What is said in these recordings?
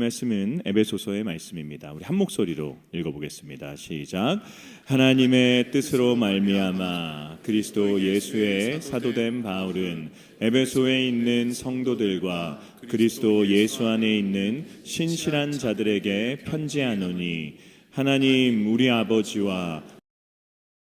말씀은 에베소서의 말씀입니다. 우리 한 목소리로 읽어보겠습니다. 시작. 하나님의 뜻으로 말미암아 그리스도 예수의 사도된 바울은 에베소에 있는 성도들과 그리스도 예수 안에 있는 신실한 자들에게 편지하노니, 하나님 우리 아버지와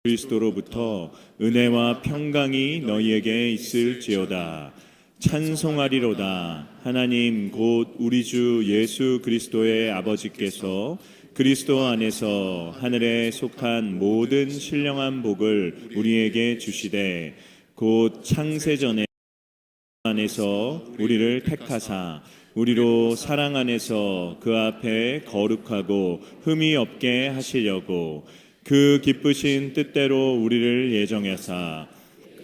그리스도로부터 은혜와 평강이 너희에게 있을지어다. 찬송하리로다. 하나님 곧 우리 주 예수 그리스도의 아버지께서 그리스도 안에서 하늘에 속한 모든 신령한 복을 우리에게 주시되, 곧 창세전에 안에서 우리를 택하사 우리로 사랑 안에서 그 앞에 거룩하고 흠이 없게 하시려고 그 기쁘신 뜻대로 우리를 예정하사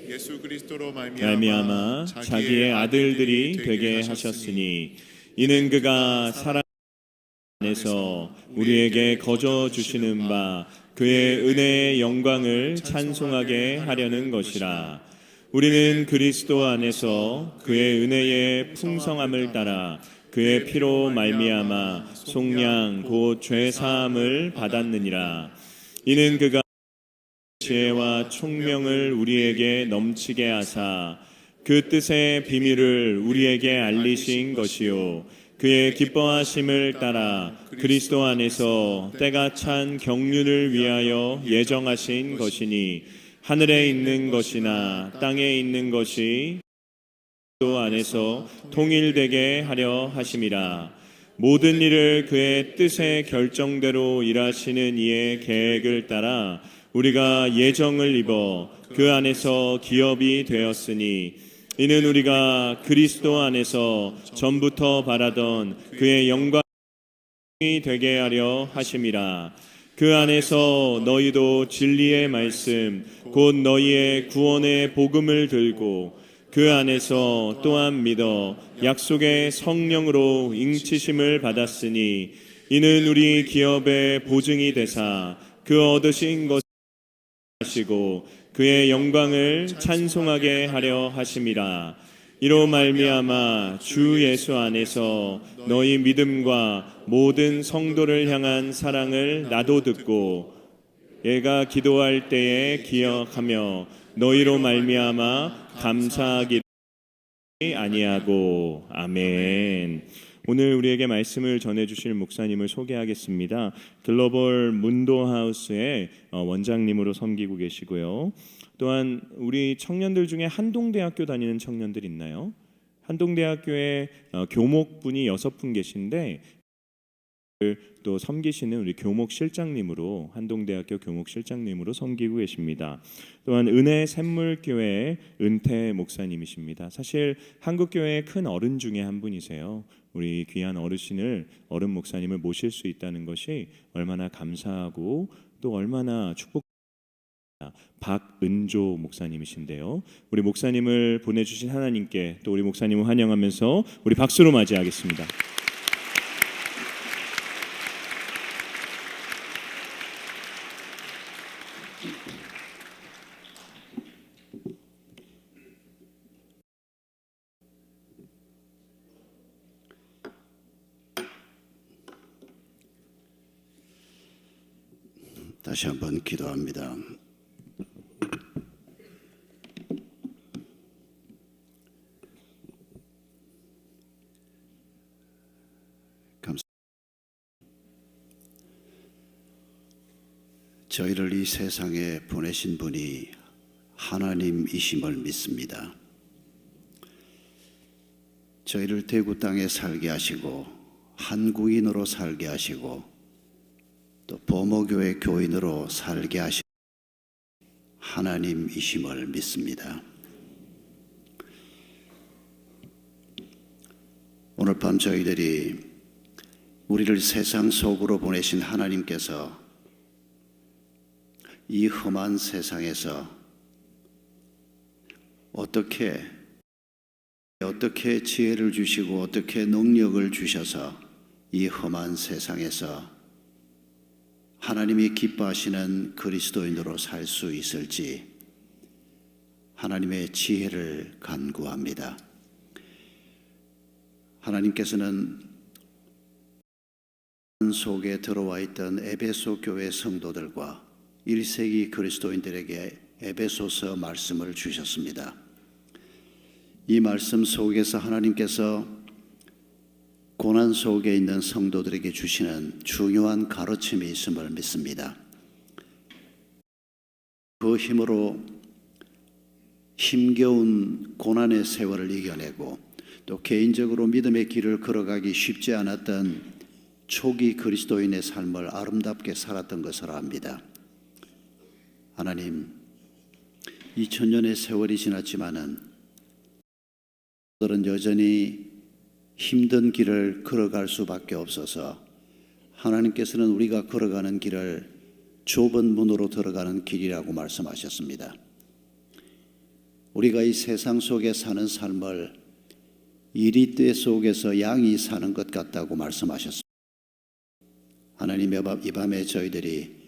예수 그리스도로 말미암아 자기의 아들들이 되게 하셨으니, 이는 그가 사랑 안에서 우리에게 거저 주시는 바 그의 은혜의 영광을 찬송하게 하려는 것이라. 우리는 그리스도 안에서 그의 은혜의 풍성함을 따라 그의 피로 말미암아 속량 곧 죄 사함을 받았느니라. 이는 그가 지혜와 총명을 우리에게 넘치게 하사 그 뜻의 비밀을 우리에게 알리신 것이요, 그의 기뻐하심을 따라 그리스도 안에서 때가 찬 경륜을 위하여 예정하신 것이니, 하늘에 있는 것이나 땅에 있는 것이 그리스도 안에서 통일되게 하려 하심이라. 모든 일을 그의 뜻의 결정대로 일하시는 이의 계획을 따라 우리가 예정을 입어 그 안에서 기업이 되었으니, 이는 우리가 그리스도 안에서 전부터 바라던 그의 영광이 되게 하려 하심이라. 그 안에서 너희도 진리의 말씀 곧 너희의 구원의 복음을 들고 그 안에서 또한 믿어 약속의 성령으로 잉치심을 받았으니, 이는 우리 기업의 보증이 되사 그 얻으신 것 하시고 그의 영광을 찬송하게 하려 하심이라. 이로 말미암아 주 예수 안에서 너희 믿음과 모든 성도를 향한 사랑을 나도 듣고 얘가 기도할 때에 기억하며 너희로 말미암아 감사하기를 아니하고. 아멘. 오늘 우리에게 말씀을 전해주실 목사님을 소개하겠습니다. 글로벌 문도하우스의 원장님으로 섬기고 계시고요. 또한 우리 청년들 중에 한동대학교 다니는 청년들 있나요? 한동대학교에 교목분이 6분 계신데 또 섬기시는 우리 교목실장님으로, 한동대학교 교목실장님으로 섬기고 계십니다. 또한 은혜샘물교회 은태 목사님이십니다. 사실 한국교회의 큰 어른 중에 한 분이세요. 우리 귀한 어른 목사님을 모실 수 있다는 것이 얼마나 감사하고 또 얼마나 축복입니다. 박은조 목사님이신데요. 우리 목사님을 보내주신 하나님께 또 우리 목사님을 환영하면서 우리 박수로 맞이하겠습니다. 다시 한번 기도합니다. 감사합니다. 저희를 이 세상에 보내신 분이 하나님이심을 믿습니다. 저희를 대구 땅에 살게 하시고 한국인으로 살게 하시고 또 보모교회 교인으로 살게 하신 하나님이심을 믿습니다. 오늘 밤 저희들이 우리를 세상 속으로 보내신 하나님께서 이 험한 세상에서 어떻게 지혜를 주시고 어떻게 능력을 주셔서 이 험한 세상에서 하나님이 기뻐하시는 그리스도인으로 살 수 있을지 하나님의 지혜를 간구합니다. 하나님께서는 속에 들어와 있던 에베소 교회 성도들과 1세기 그리스도인들에게 에베소서 말씀을 주셨습니다. 이 말씀 속에서 하나님께서 고난 속에 있는 성도들에게 주시는 중요한 가르침이 있음을 믿습니다. 그 힘으로 힘겨운 고난의 세월을 이겨내고 또 개인적으로 믿음의 길을 걸어가기 쉽지 않았던 초기 그리스도인의 삶을 아름답게 살았던 것을 압니다. 하나님, 2000년의 세월이 지났지만은 그들은 여전히 힘든 길을 걸어갈 수밖에 없어서 하나님께서는 우리가 걸어가는 길을 좁은 문으로 들어가는 길이라고 말씀하셨습니다. 우리가 이 세상 속에 사는 삶을 이리떼 속에서 양이 사는 것 같다고 말씀하셨습니다. 하나님, 이 밤에 저희들이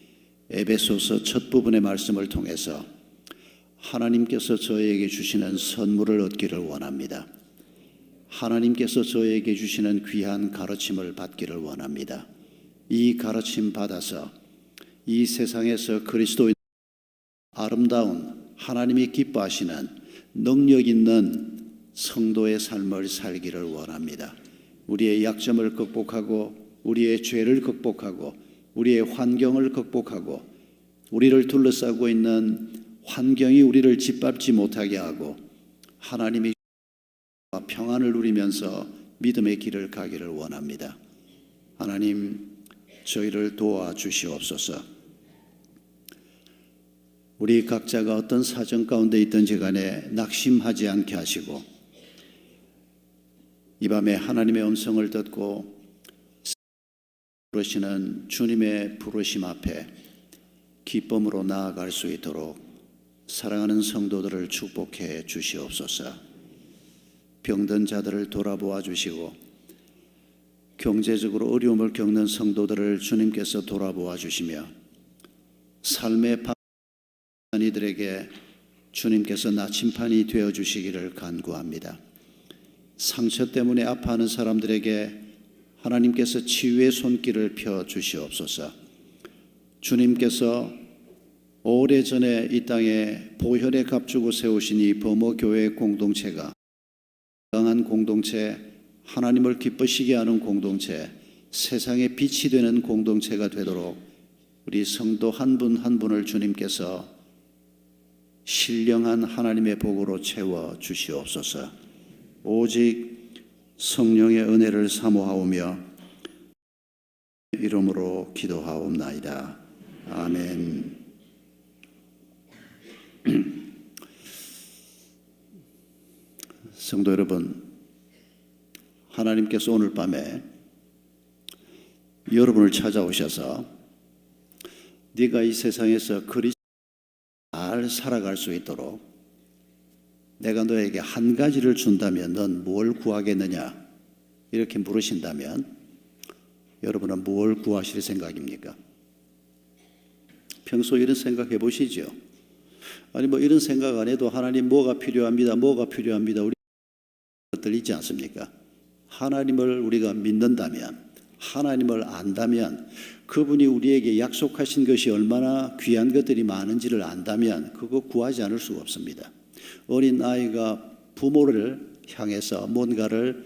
에베소서 첫 부분의 말씀을 통해서 하나님께서 저에게 주시는 선물을 얻기를 원합니다. 하나님께서 저에게 주시는 귀한 가르침을 받기를 원합니다. 이 가르침 받아서 이 세상에서 그리스도인 아름다운 하나님이 기뻐하시는 능력 있는 성도의 삶을 살기를 원합니다. 우리의 약점을 극복하고 우리의 죄를 극복하고 우리의 환경을 극복하고 우리를 둘러싸고 있는 환경이 우리를 짓밟지 못하게 하고 하나님이 평안을 누리면서 믿음의 길을 가기를 원합니다. 하나님, 저희를 도와주시옵소서. 우리 각자가 어떤 사정 가운데 있든지 간에 낙심하지 않게 하시고 이 밤에 하나님의 음성을 듣고 부르시는 주님의 부르심 앞에 기쁨으로 나아갈 수 있도록 사랑하는 성도들을 축복해 주시옵소서. 병든 자들을 돌아보아 주시고 경제적으로 어려움을 겪는 성도들을 주님께서 돌아보아 주시며 삶의 이들에게 주님께서 나침판이 되어 주시기를 간구합니다. 상처 때문에 아파하는 사람들에게 하나님께서 치유의 손길을 펴 주시옵소서. 주님께서 오래전에 이 땅에 보혈에 값주고 세우신 이 범어교회 공동체가 강한 공동체, 하나님을 기쁘시게 하는 공동체, 세상에 빛이 되는 공동체가 되도록 우리 성도 한 분 한 분을 주님께서 신령한 하나님의 복으로 채워 주시옵소서. 오직 성령의 은혜를 사모하오며 이름으로 기도하옵나이다. 아멘. 성도 여러분, 하나님께서 오늘 밤에 여러분을 찾아오셔서 네가 이 세상에서 그리스도 잘 살아갈 수 있도록 내가 너에게 한 가지를 준다면 넌 뭘 구하겠느냐 이렇게 물으신다면 여러분은 뭘 구하실 생각입니까? 평소 이런 생각해 보시죠. 아니 뭐 이런 생각 안 해도 하나님 뭐가 필요합니다. 우리 것들 있지 않습니까? 하나님을 우리가 믿는다면, 하나님을 안다면, 그분이 우리에게 약속하신 것이 얼마나 귀한 것들이 많은지를 안다면 그거 구하지 않을 수가 없습니다. 어린 아이가 부모를 향해서 뭔가를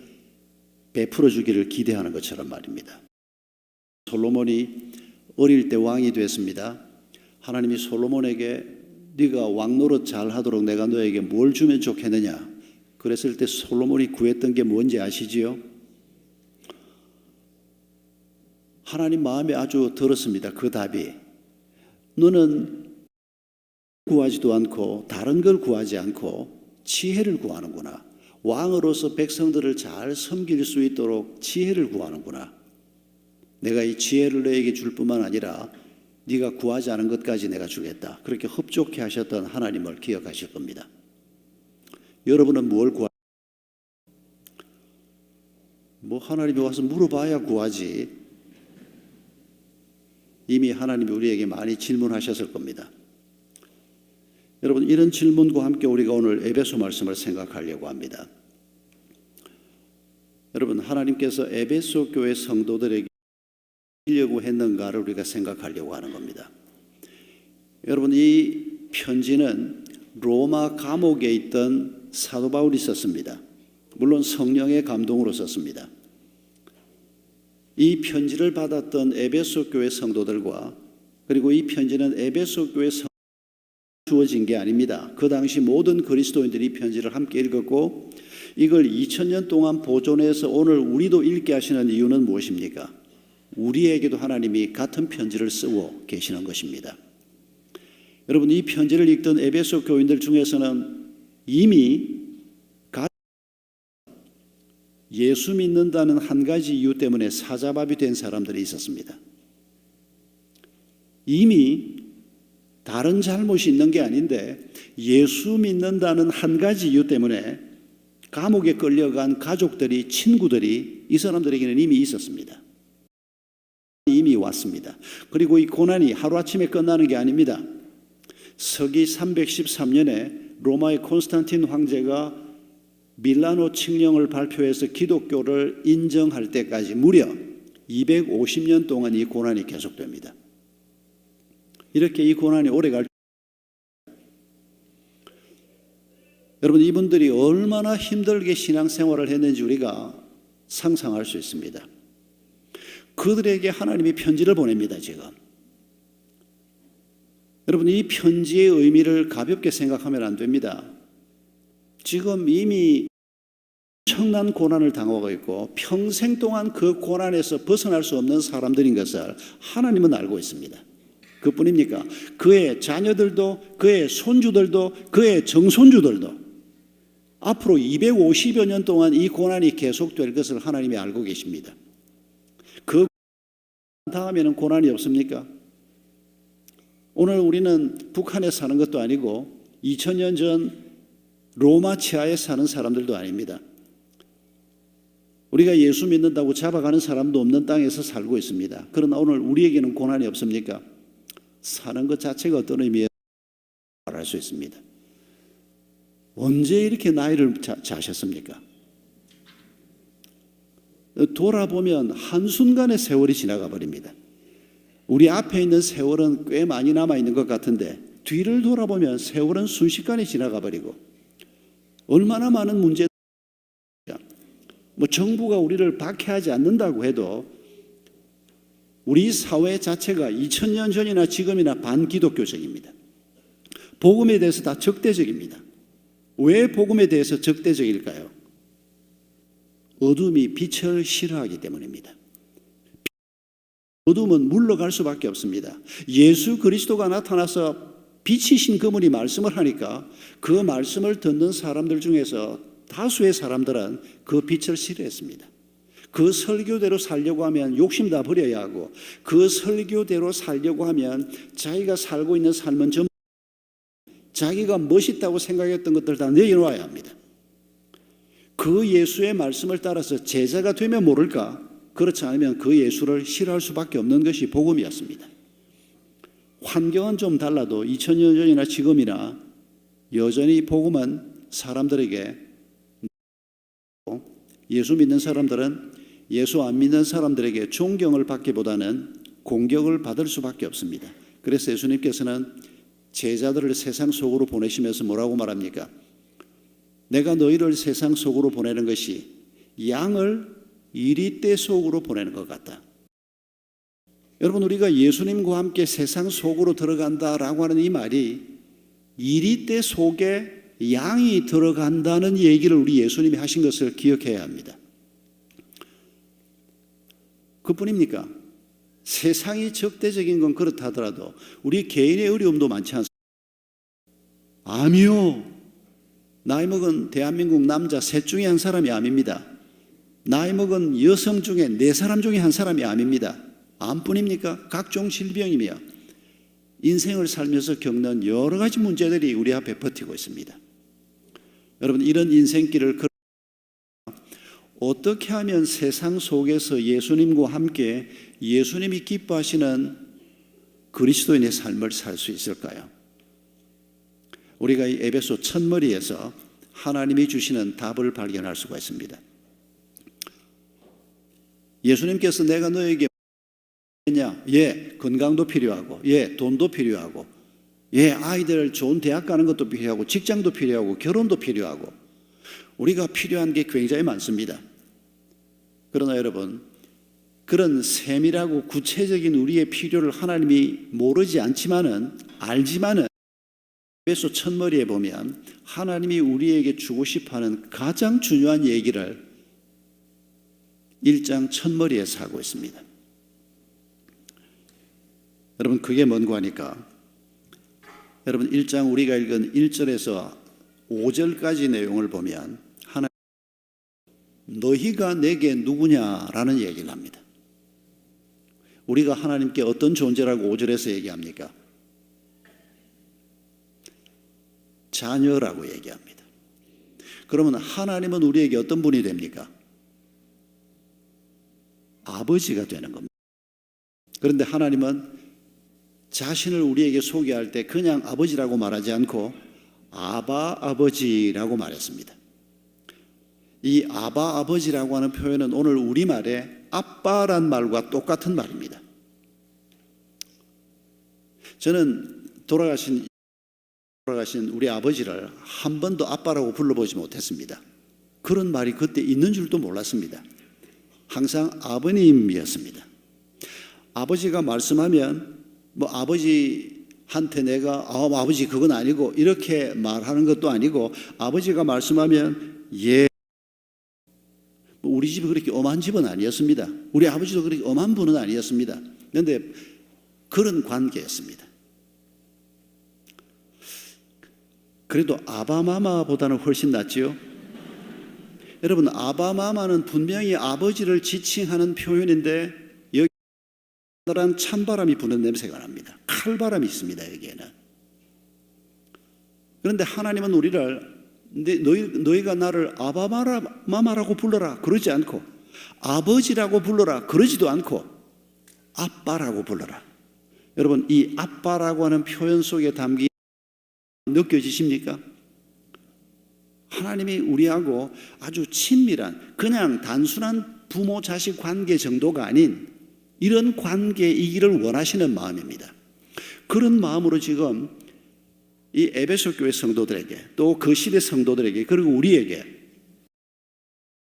베풀어 주기를 기대하는 것처럼 말입니다. 솔로몬이 어릴 때 왕이 됐습니다. 하나님이 솔로몬에게 네가 왕 노릇 잘 하도록 내가 너에게 뭘 주면 좋겠느냐 그랬을 때 솔로몬이 구했던 게 뭔지 아시지요? 하나님 마음에 아주 들었습니다. 그 답이 너는 구하지도 않고 다른 걸 구하지 않고 지혜를 구하는구나. 왕으로서 백성들을 잘 섬길 수 있도록 지혜를 구하는구나. 내가 이 지혜를 너에게 줄 뿐만 아니라 네가 구하지 않은 것까지 내가 주겠다. 그렇게 흡족해 하셨던 하나님을 기억하실 겁니다. 여러분은 뭘 구하? 뭐 하나님이 와서 물어봐야 구하지. 이미 하나님이 우리에게 많이 질문하셨을 겁니다. 여러분, 이런 질문과 함께 우리가 오늘 에베소 말씀을 생각하려고 합니다. 여러분, 하나님께서 에베소 교회 성도들에게 하려고 했는가를 우리가 생각하려고 하는 겁니다. 여러분, 이 편지는 로마 감옥에 있던 사도 바울이 썼습니다. 물론 성령의 감동으로 썼습니다. 이 편지를 받았던 에베소 교회 성도들과 그리고 이 편지는 에베소 교회 성도들에게 주어진 게 아닙니다. 그 당시 모든 그리스도인들이 이 편지를 함께 읽었고 이걸 2000년 동안 보존해서 오늘 우리도 읽게 하시는 이유는 무엇입니까? 우리에게도 하나님이 같은 편지를 쓰고 계시는 것입니다. 여러분, 이 편지를 읽던 에베소 교인들 중에서는 이미 예수 믿는다는 한 가지 이유 때문에 사자밥이 된 사람들이 있었습니다. 이미 다른 잘못이 있는 게 아닌데 예수 믿는다는 한 가지 이유 때문에 감옥에 끌려간 가족들이, 친구들이 이 사람들에게는 이미 있었습니다. 이미 왔습니다. 그리고 이 고난이 하루아침에 끝나는 게 아닙니다. 서기 313년에 로마의 콘스탄틴 황제가 밀라노 칙령을 발표해서 기독교를 인정할 때까지 무려 250년 동안 이 고난이 계속됩니다. 이렇게 이 고난이 오래갈 여러분, 이분들이 얼마나 힘들게 신앙생활을 했는지 우리가 상상할 수 있습니다. 그들에게 하나님이 편지를 보냅니다. 지금 여러분, 이 편지의 의미를 가볍게 생각하면 안 됩니다. 지금 이미 엄청난 고난을 당하고 있고 평생 동안 그 고난에서 벗어날 수 없는 사람들인 것을 하나님은 알고 있습니다. 그뿐입니까? 그의 자녀들도, 그의 손주들도, 그의 정손주들도 앞으로 250여 년 동안 이 고난이 계속될 것을 하나님이 알고 계십니다. 그 다음에는 고난이 없습니까? 오늘 우리는 북한에 사는 것도 아니고 2000년 전 로마 치하에 사는 사람들도 아닙니다. 우리가 예수 믿는다고 잡아가는 사람도 없는 땅에서 살고 있습니다. 그러나 오늘 우리에게는 고난이 없습니까? 사는 것 자체가 어떤 의미에서 말할 수 있습니다. 언제 이렇게 나이를 자셨습니까? 돌아보면 한순간에 세월이 지나가 버립니다. 우리 앞에 있는 세월은 꽤 많이 남아있는 것 같은데 뒤를 돌아보면 세월은 순식간에 지나가 버리고 얼마나 많은 문제, 정부가 우리를 박해하지 않는다고 해도 우리 사회 자체가 2000년 전이나 지금이나 반기독교적입니다. 복음에 대해서 다 적대적입니다. 왜 복음에 대해서 적대적일까요? 어둠이 빛을 싫어하기 때문입니다. 어둠은 물러갈 수밖에 없습니다. 예수 그리스도가 나타나서 빛이신 그분이 말씀을 하니까 그 말씀을 듣는 사람들 중에서 다수의 사람들은 그 빛을 싫어했습니다. 그 설교대로 살려고 하면 욕심 다 버려야 하고 그 설교대로 살려고 하면 자기가 살고 있는 삶은 전부 자기가 멋있다고 생각했던 것들 다 내려놔야 합니다. 그 예수의 말씀을 따라서 제자가 되면 모를까? 그렇지 않으면 그 예수를 싫어할 수밖에 없는 것이 복음이었습니다. 환경은 좀 달라도 2000년 전이나 지금이나 여전히 복음은 사람들에게 예수 믿는 사람들은 예수 안 믿는 사람들에게 존경을 받기보다는 공격을 받을 수밖에 없습니다. 그래서 예수님께서는 제자들을 세상 속으로 보내시면서 뭐라고 말합니까? 내가 너희를 세상 속으로 보내는 것이 양을 이리떼 속으로 보내는 것 같다. 여러분, 우리가 예수님과 함께 세상 속으로 들어간다라고 하는 이 말이 이리떼 속에 양이 들어간다는 얘기를 우리 예수님이 하신 것을 기억해야 합니다. 그뿐입니까? 세상이 적대적인 건 그렇다 하더라도 우리 개인의 어려움도 많지 않습니까? 암이요. 나이 먹은 대한민국 남자 셋 중에 한 사람이 암입니다. 나이 먹은 여성 중에 4사람 중에 한 사람이 암입니다. 암뿐입니까? 각종 질병이며 인생을 살면서 겪는 여러 가지 문제들이 우리 앞에 버티고 있습니다. 여러분, 이런 인생길을 어떻게 하면 세상 속에서 예수님과 함께 예수님이 기뻐하시는 그리스도인의 삶을 살 수 있을까요? 우리가 이 에베소 첫머리에서 하나님이 주시는 답을 발견할 수가 있습니다. 예수님께서 내가 너에게 예, 건강도 필요하고, 예, 돈도 필요하고, 예, 아이들 좋은 대학 가는 것도 필요하고, 직장도 필요하고, 결혼도 필요하고, 우리가 필요한 게 굉장히 많습니다. 그러나 여러분, 그런 세밀하고 구체적인 우리의 필요를 하나님이 모르지 않지만은, 알지만은, 에베소 첫머리에 보면 하나님이 우리에게 주고 싶어하는 가장 중요한 얘기를 1장 첫머리에서 하고 있습니다. 여러분, 그게 뭔고 하니까, 여러분 1장 우리가 읽은 1절에서 5절까지 내용을 보면 하나님, 너희가 내게 누구냐라는 얘기를 합니다. 우리가 하나님께 어떤 존재라고 5절에서 얘기합니까? 자녀라고 얘기합니다. 그러면 하나님은 우리에게 어떤 분이 됩니까? 아버지가 되는 겁니다. 그런데 하나님은 자신을 우리에게 소개할 때 그냥 아버지라고 말하지 않고 아바 아버지라고 말했습니다. 이 아바 아버지라고 하는 표현은 오늘 우리말에 아빠란 말과 똑같은 말입니다. 저는 돌아가신 우리 아버지를 한 번도 아빠라고 불러보지 못했습니다. 그런 말이 그때 있는 줄도 몰랐습니다. 항상 아버님이었습니다. 아버지가 말씀하면 아버지한테 내가 아버지 그건 아니고 이렇게 말하는 것도 아니고, 아버지가 말씀하면 예, 우리 집이 그렇게 엄한 집은 아니었습니다. 우리 아버지도 그렇게 엄한 분은 아니었습니다. 그런데 그런 관계였습니다. 그래도 아바마마보다는 훨씬 낫지요. 여러분, 아바마마는 분명히 아버지를 지칭하는 표현인데 여기 한 찬바람이 부는 냄새가 납니다. 칼바람이 있습니다, 여기에는. 그런데 하나님은 우리를 너희가 나를 아바마마라고 불러라 그러지 않고, 아버지라고 불러라 그러지도 않고, 아빠라고 불러라. 여러분, 이 아빠라고 하는 표현 속에 담긴 느껴지십니까? 하나님이 우리하고 아주 친밀한, 그냥 단순한 부모 자식 관계 정도가 아닌 이런 관계이기를 원하시는 마음입니다. 그런 마음으로 지금 이 에베소 교회 성도들에게, 또 그 시대 성도들에게, 그리고 우리에게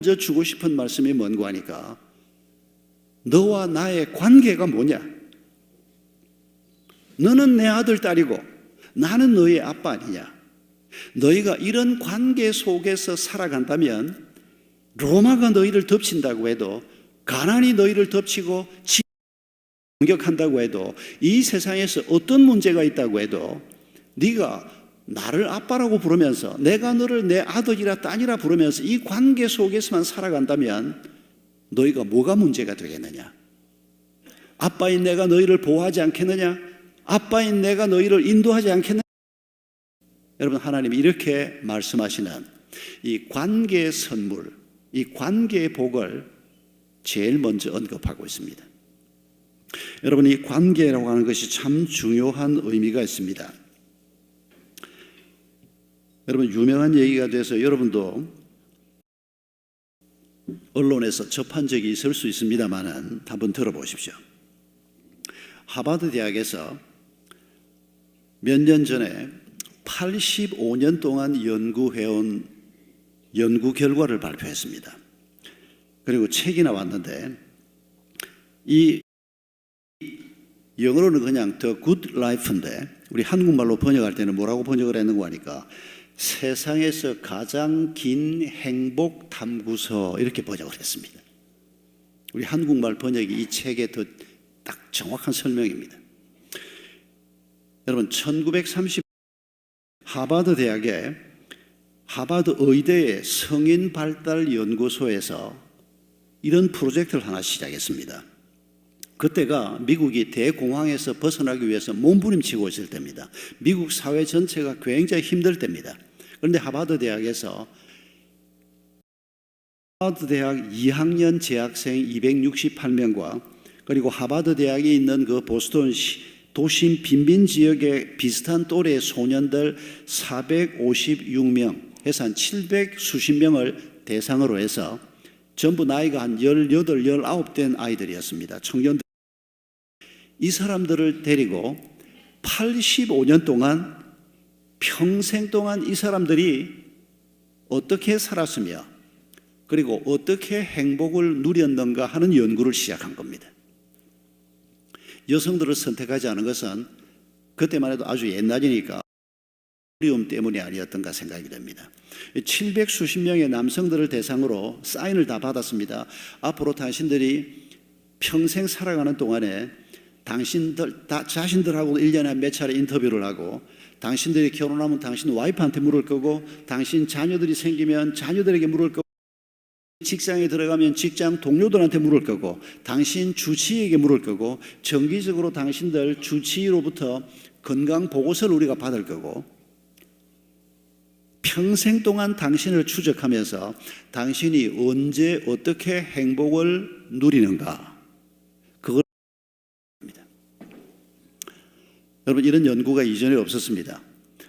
먼저 주고 싶은 말씀이 뭔가 하니까, 너와 나의 관계가 뭐냐? 너는 내 아들 딸이고 나는 너의 아빠 아니냐? 너희가 이런 관계 속에서 살아간다면, 로마가 너희를 덮친다고 해도, 가난이 너희를 덮치고 공격한다고 해도, 이 세상에서 어떤 문제가 있다고 해도 네가 나를 아빠라고 부르면서, 내가 너를 내 아들이라 딸이라 부르면서 이 관계 속에서만 살아간다면 너희가 뭐가 문제가 되겠느냐? 아빠인 내가 너희를 보호하지 않겠느냐? 아빠인 내가 너희를 인도하지 않겠느냐? 여러분, 하나님이 이렇게 말씀하시는 이 관계의 선물, 이 관계의 복을 제일 먼저 언급하고 있습니다. 여러분, 이 관계라고 하는 것이 참 중요한 의미가 있습니다. 여러분, 유명한 얘기가 돼서 여러분도 언론에서 접한 적이 있을 수 있습니다만 한번 들어보십시오. 하버드 대학에서 몇 년 전에 85년 동안 연구해온 연구 결과를 발표했습니다. 그리고 책이 나왔는데, 이 영어로는 그냥 The Good Life인데 우리 한국말로 번역할 때는 뭐라고 번역을 했는가 하니까, 세상에서 가장 긴 행복 탐구서, 이렇게 번역을 했습니다. 우리 한국말 번역이 이 책의 더 딱 정확한 설명입니다. 여러분, 1930 하버드 대학의 하버드 의대의 성인 발달 연구소에서 이런 프로젝트를 하나 시작했습니다. 그때가 미국이 대공황에서 벗어나기 위해서 몸부림치고 있을 때입니다. 미국 사회 전체가 굉장히 힘들 때입니다. 그런데 하버드 대학에서 하버드 대학 2학년 재학생 268명과 그리고 하버드 대학이 있는 그 보스턴 도심 빈빈 지역의 비슷한 또래의 소년들 456명 해서 한 700 수십 명을 대상으로 해서 전부 나이가 한 18, 19된 아이들이었습니다. 청년들. 이 사람들을 데리고 85년 동안 평생 동안 이 사람들이 어떻게 살았으며 그리고 어떻게 행복을 누렸는가 하는 연구를 시작한 겁니다. 여성들을 선택하지 않은 것은 그때만 해도 아주 옛날이니까 어려움 때문이 아니었던가 생각이 됩니다. 700수십 명의 남성들을 대상으로 사인을 다 받았습니다. 앞으로 당신들이 평생 살아가는 동안에 당신들 자신들하고 1년에 몇 차례 인터뷰를 하고 당신들이 결혼하면 당신 와이프한테 물을 거고 당신 자녀들이 생기면 자녀들에게 물을 거고 직장에 들어가면 직장 동료들한테 물을 거고 당신 주치의에게 물을 거고 정기적으로 당신들 주치의로부터 건강 보고서를 우리가 받을 거고 평생 동안 당신을 추적하면서 당신이 언제 어떻게 행복을 누리는가 그걸 합니다. 여러분 이런 연구가 이전에 없었습니다.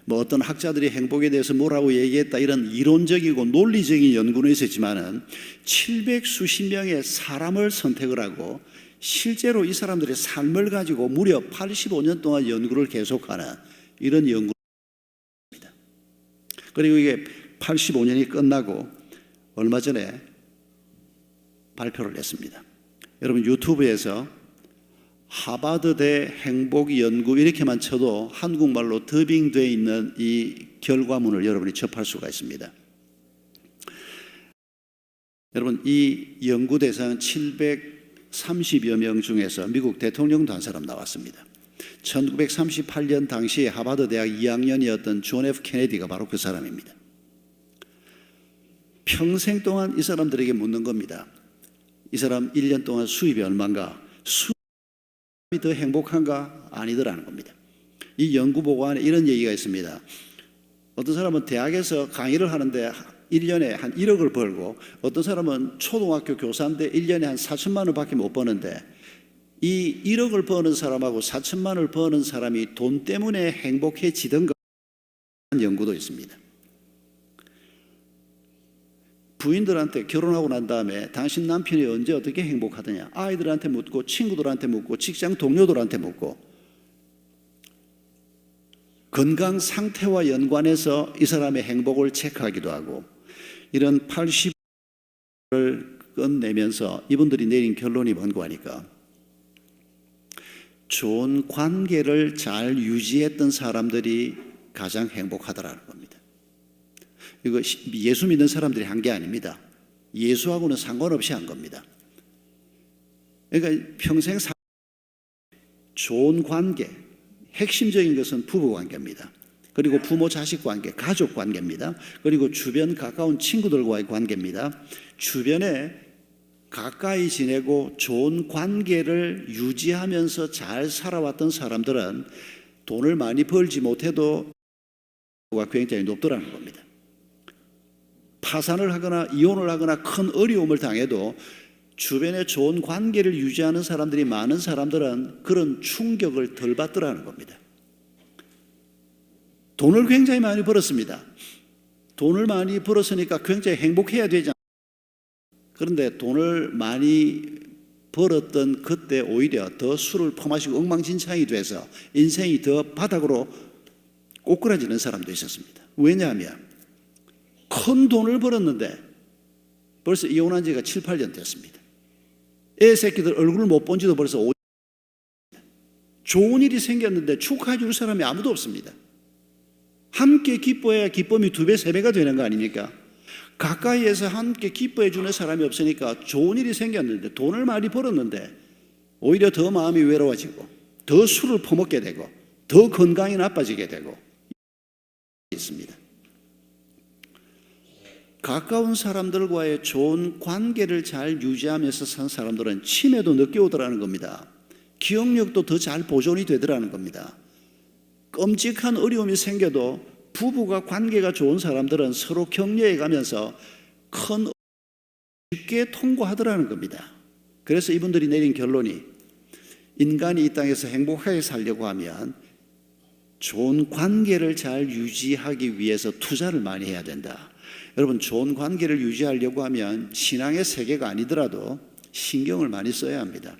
뭐 어떤 학자들이 행복에 대해서 뭐라고 얘기했다 이런 이론적이고 논리적인 연구는 있었지만은 700수십 명의 사람을 선택을 하고 실제로 이 사람들의 삶을 가지고 무려 85년 동안 연구를 계속하는 이런 연구입니다. 그리고 이게 85년이 끝나고 얼마 전에 발표를 했습니다. 여러분 유튜브에서 하버드대 행복연구 이렇게만 쳐도 한국말로 더빙되어 있는 이 결과문을 여러분이 접할 수가 있습니다. 여러분 이 연구 대상 730여 명 중에서 미국 대통령도 한 사람 나왔습니다. 1938년 당시에 하버드 대학 2학년이었던 존 F 케네디가 바로 그 사람입니다. 평생 동안 이 사람들에게 묻는 겁니다. 이 사람 1년 동안 수입이 얼마인가? 수입이 더 행복한가? 아니더라는 겁니다. 이 연구 보고안에 이런 얘기가 있습니다. 어떤 사람은 대학에서 강의를 하는데 1년에 한 1억을 벌고 어떤 사람은 초등학교 교사인데 1년에 한 4천만 원밖에 못 버는데 이 1억을 버는 사람하고 4천만 원을 버는 사람이 돈 때문에 행복해지던가 하는 연구도 있습니다. 부인들한테 결혼하고 난 다음에 당신 남편이 언제 어떻게 행복하더냐 아이들한테 묻고 친구들한테 묻고 직장 동료들한테 묻고 건강 상태와 연관해서 이 사람의 행복을 체크하기도 하고 이런 80을 끝내면서 이분들이 내린 결론이 뭔가 하니까 좋은 관계를 잘 유지했던 사람들이 가장 행복하더라는 겁니다. 이거 예수 믿는 사람들이 한 게 아닙니다. 예수하고는 상관없이 한 겁니다. 그러니까 평생 좋은 관계, 핵심적인 것은 부부 관계입니다. 그리고 부모 자식 관계, 가족 관계입니다. 그리고 주변 가까운 친구들과의 관계입니다. 주변에 가까이 지내고 좋은 관계를 유지하면서 잘 살아왔던 사람들은 돈을 많이 벌지 못해도 굉장히 높더라는 겁니다. 파산을 하거나 이혼을 하거나 큰 어려움을 당해도 주변에 좋은 관계를 유지하는 사람들이 많은 사람들은 그런 충격을 덜 받더라는 겁니다. 돈을 굉장히 많이 벌었습니다. 돈을 많이 벌었으니까 굉장히 행복해야 되지 않습니까? 그런데 돈을 많이 벌었던 그때 오히려 더 술을 퍼마시고 엉망진창이 돼서 인생이 더 바닥으로 꼬꾸라지는 사람도 있었습니다. 왜냐하면 큰 돈을 벌었는데 벌써 이혼한 지가 7, 8년 됐습니다. 애 새끼들 얼굴을 못 본 지도 벌써 5년. 좋은 일이 생겼는데 축하해 줄 사람이 아무도 없습니다. 함께 기뻐해야 기쁨이 2배, 3배가 되는 거 아닙니까? 가까이에서 함께 기뻐해 주는 사람이 없으니까 좋은 일이 생겼는데 돈을 많이 벌었는데 오히려 더 마음이 외로워지고 더 술을 퍼먹게 되고 더 건강이 나빠지게 되고 있습니다. 가까운 사람들과의 좋은 관계를 잘 유지하면서 산 사람들은 치매도 늦게 오더라는 겁니다. 기억력도 더 잘 보존이 되더라는 겁니다. 끔찍한 어려움이 생겨도 부부가 관계가 좋은 사람들은 서로 격려해 가면서 큰 쉽게 통과하더라는 겁니다. 그래서 이분들이 내린 결론이 인간이 이 땅에서 행복하게 살려고 하면 좋은 관계를 잘 유지하기 위해서 투자를 많이 해야 된다. 여러분 좋은 관계를 유지하려고 하면 신앙의 세계가 아니더라도 신경을 많이 써야 합니다.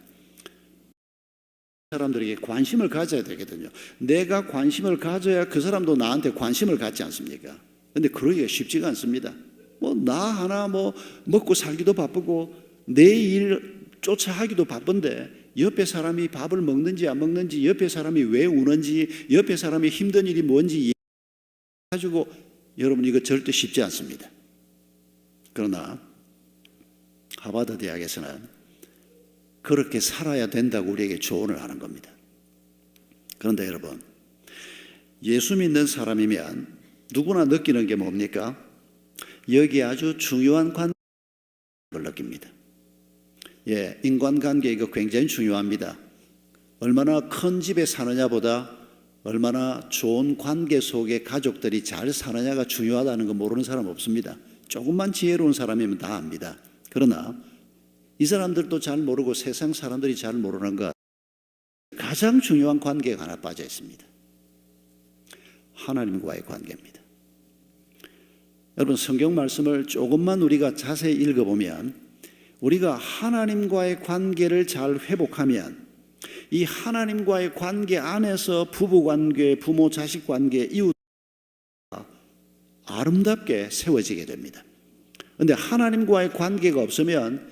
사람들에게 관심을 가져야 되거든요. 내가 관심을 가져야 그 사람도 나한테 관심을 갖지 않습니까? 근데 그러기가 쉽지가 않습니다. 뭐 나 하나 뭐 먹고 살기도 바쁘고 내 일 쫓아 하기도 바쁜데 옆에 사람이 밥을 먹는지 안 먹는지, 옆에 사람이 왜 우는지, 옆에 사람이 힘든 일이 뭔지 가지고 여러분 이거 절대 쉽지 않습니다. 그러나 하버드 대학에서는 그렇게 살아야 된다고 우리에게 조언을 하는 겁니다. 그런데 여러분, 예수 믿는 사람이면 누구나 느끼는 게 뭡니까? 여기 아주 중요한 관계를 느낍니다. 예, 인간관계 이거 굉장히 중요합니다. 얼마나 큰 집에 사느냐보다 얼마나 좋은 관계 속에 가족들이 잘 사느냐가 중요하다는 거 모르는 사람 없습니다. 조금만 지혜로운 사람이면 다 압니다. 그러나 이 사람들도 잘 모르고 세상 사람들이 잘 모르는 것, 가장 중요한 관계가 하나 빠져 있습니다. 하나님과의 관계입니다. 여러분, 성경 말씀을 조금만 우리가 자세히 읽어보면 우리가 하나님과의 관계를 잘 회복하면 이 하나님과의 관계 안에서 부부관계, 부모 자식 관계, 이웃 아름답게 세워지게 됩니다. 그런데 하나님과의 관계가 없으면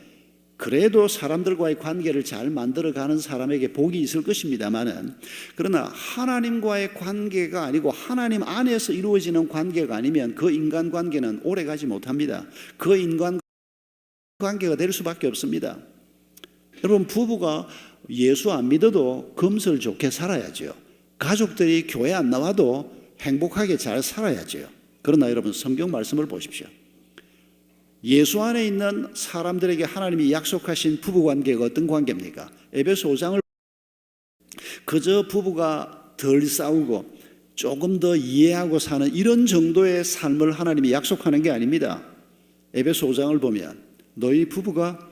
그래도 사람들과의 관계를 잘 만들어가는 사람에게 복이 있을 것입니다만은, 그러나 하나님과의 관계가 아니고 하나님 안에서 이루어지는 관계가 아니면 그 인간관계는 오래가지 못합니다. 그 인간관계가 될 수밖에 없습니다. 여러분, 부부가 예수 안 믿어도 금슬 좋게 살아야죠. 가족들이 교회 안 나와도 행복하게 잘 살아야죠. 그러나 여러분, 성경 말씀을 보십시오. 예수 안에 있는 사람들에게 하나님이 약속하신 부부관계가 어떤 관계입니까? 에베소 5장을 그저 부부가 덜 싸우고 조금 더 이해하고 사는 이런 정도의 삶을 하나님이 약속하는 게 아닙니다. 에베소 5장을 보면 너희 부부가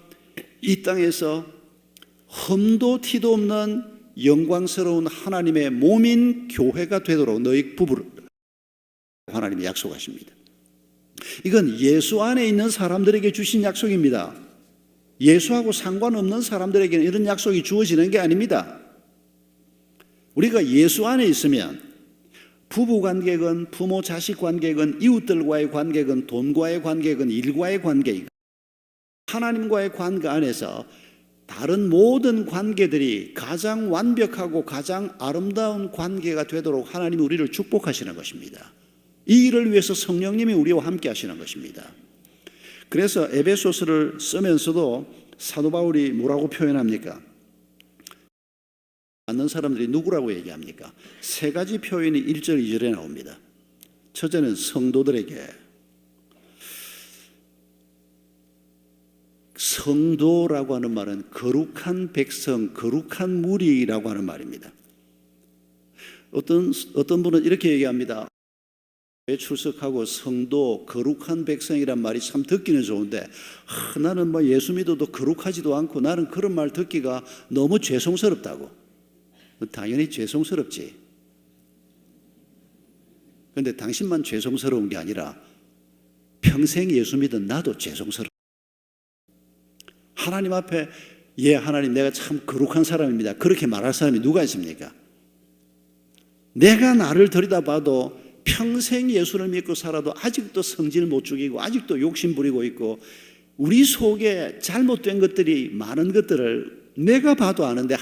이 땅에서 흠도 티도 없는 영광스러운 하나님의 몸인 교회가 되도록 너희 부부를 하나님이 약속하십니다. 이건 예수 안에 있는 사람들에게 주신 약속입니다. 예수하고 상관없는 사람들에게는 이런 약속이 주어지는 게 아닙니다. 우리가 예수 안에 있으면 부부관계건 부모 자식 관계건 이웃들과의 관계건 돈과의 관계건 일과의 관계, 하나님과의 관계 안에서 다른 모든 관계들이 가장 완벽하고 가장 아름다운 관계가 되도록 하나님이 우리를 축복하시는 것입니다. 이 일을 위해서 성령님이 우리와 함께 하시는 것입니다. 그래서 에베소서를 쓰면서도 사도 바울이 뭐라고 표현합니까? 맞는 사람들이 누구라고 얘기합니까? 세 가지 표현이 1절, 2절에 나옵니다. 첫째는 성도들에게, 성도라고 하는 말은 거룩한 백성, 거룩한 무리라고 하는 말입니다. 어떤 분은 이렇게 얘기합니다. 출석하고 성도, 거룩한 백성이란 말이 참 듣기는 좋은데 나는 뭐 예수 믿어도 거룩하지도 않고 나는 그런 말 듣기가 너무 죄송스럽다고. 당연히 죄송스럽지. 그런데 당신만 죄송스러운 게 아니라 평생 예수 믿은 나도 죄송스러워. 하나님 앞에 예, 하나님 내가 참 거룩한 사람입니다. 그렇게 말할 사람이 누가 있습니까? 내가 나를 들여다봐도 평생 예수를 믿고 살아도 아직도 성질 못 죽이고 아직도 욕심 부리고 있고 우리 속에 잘못된 것들이 많은 것들을 내가 봐도 아는데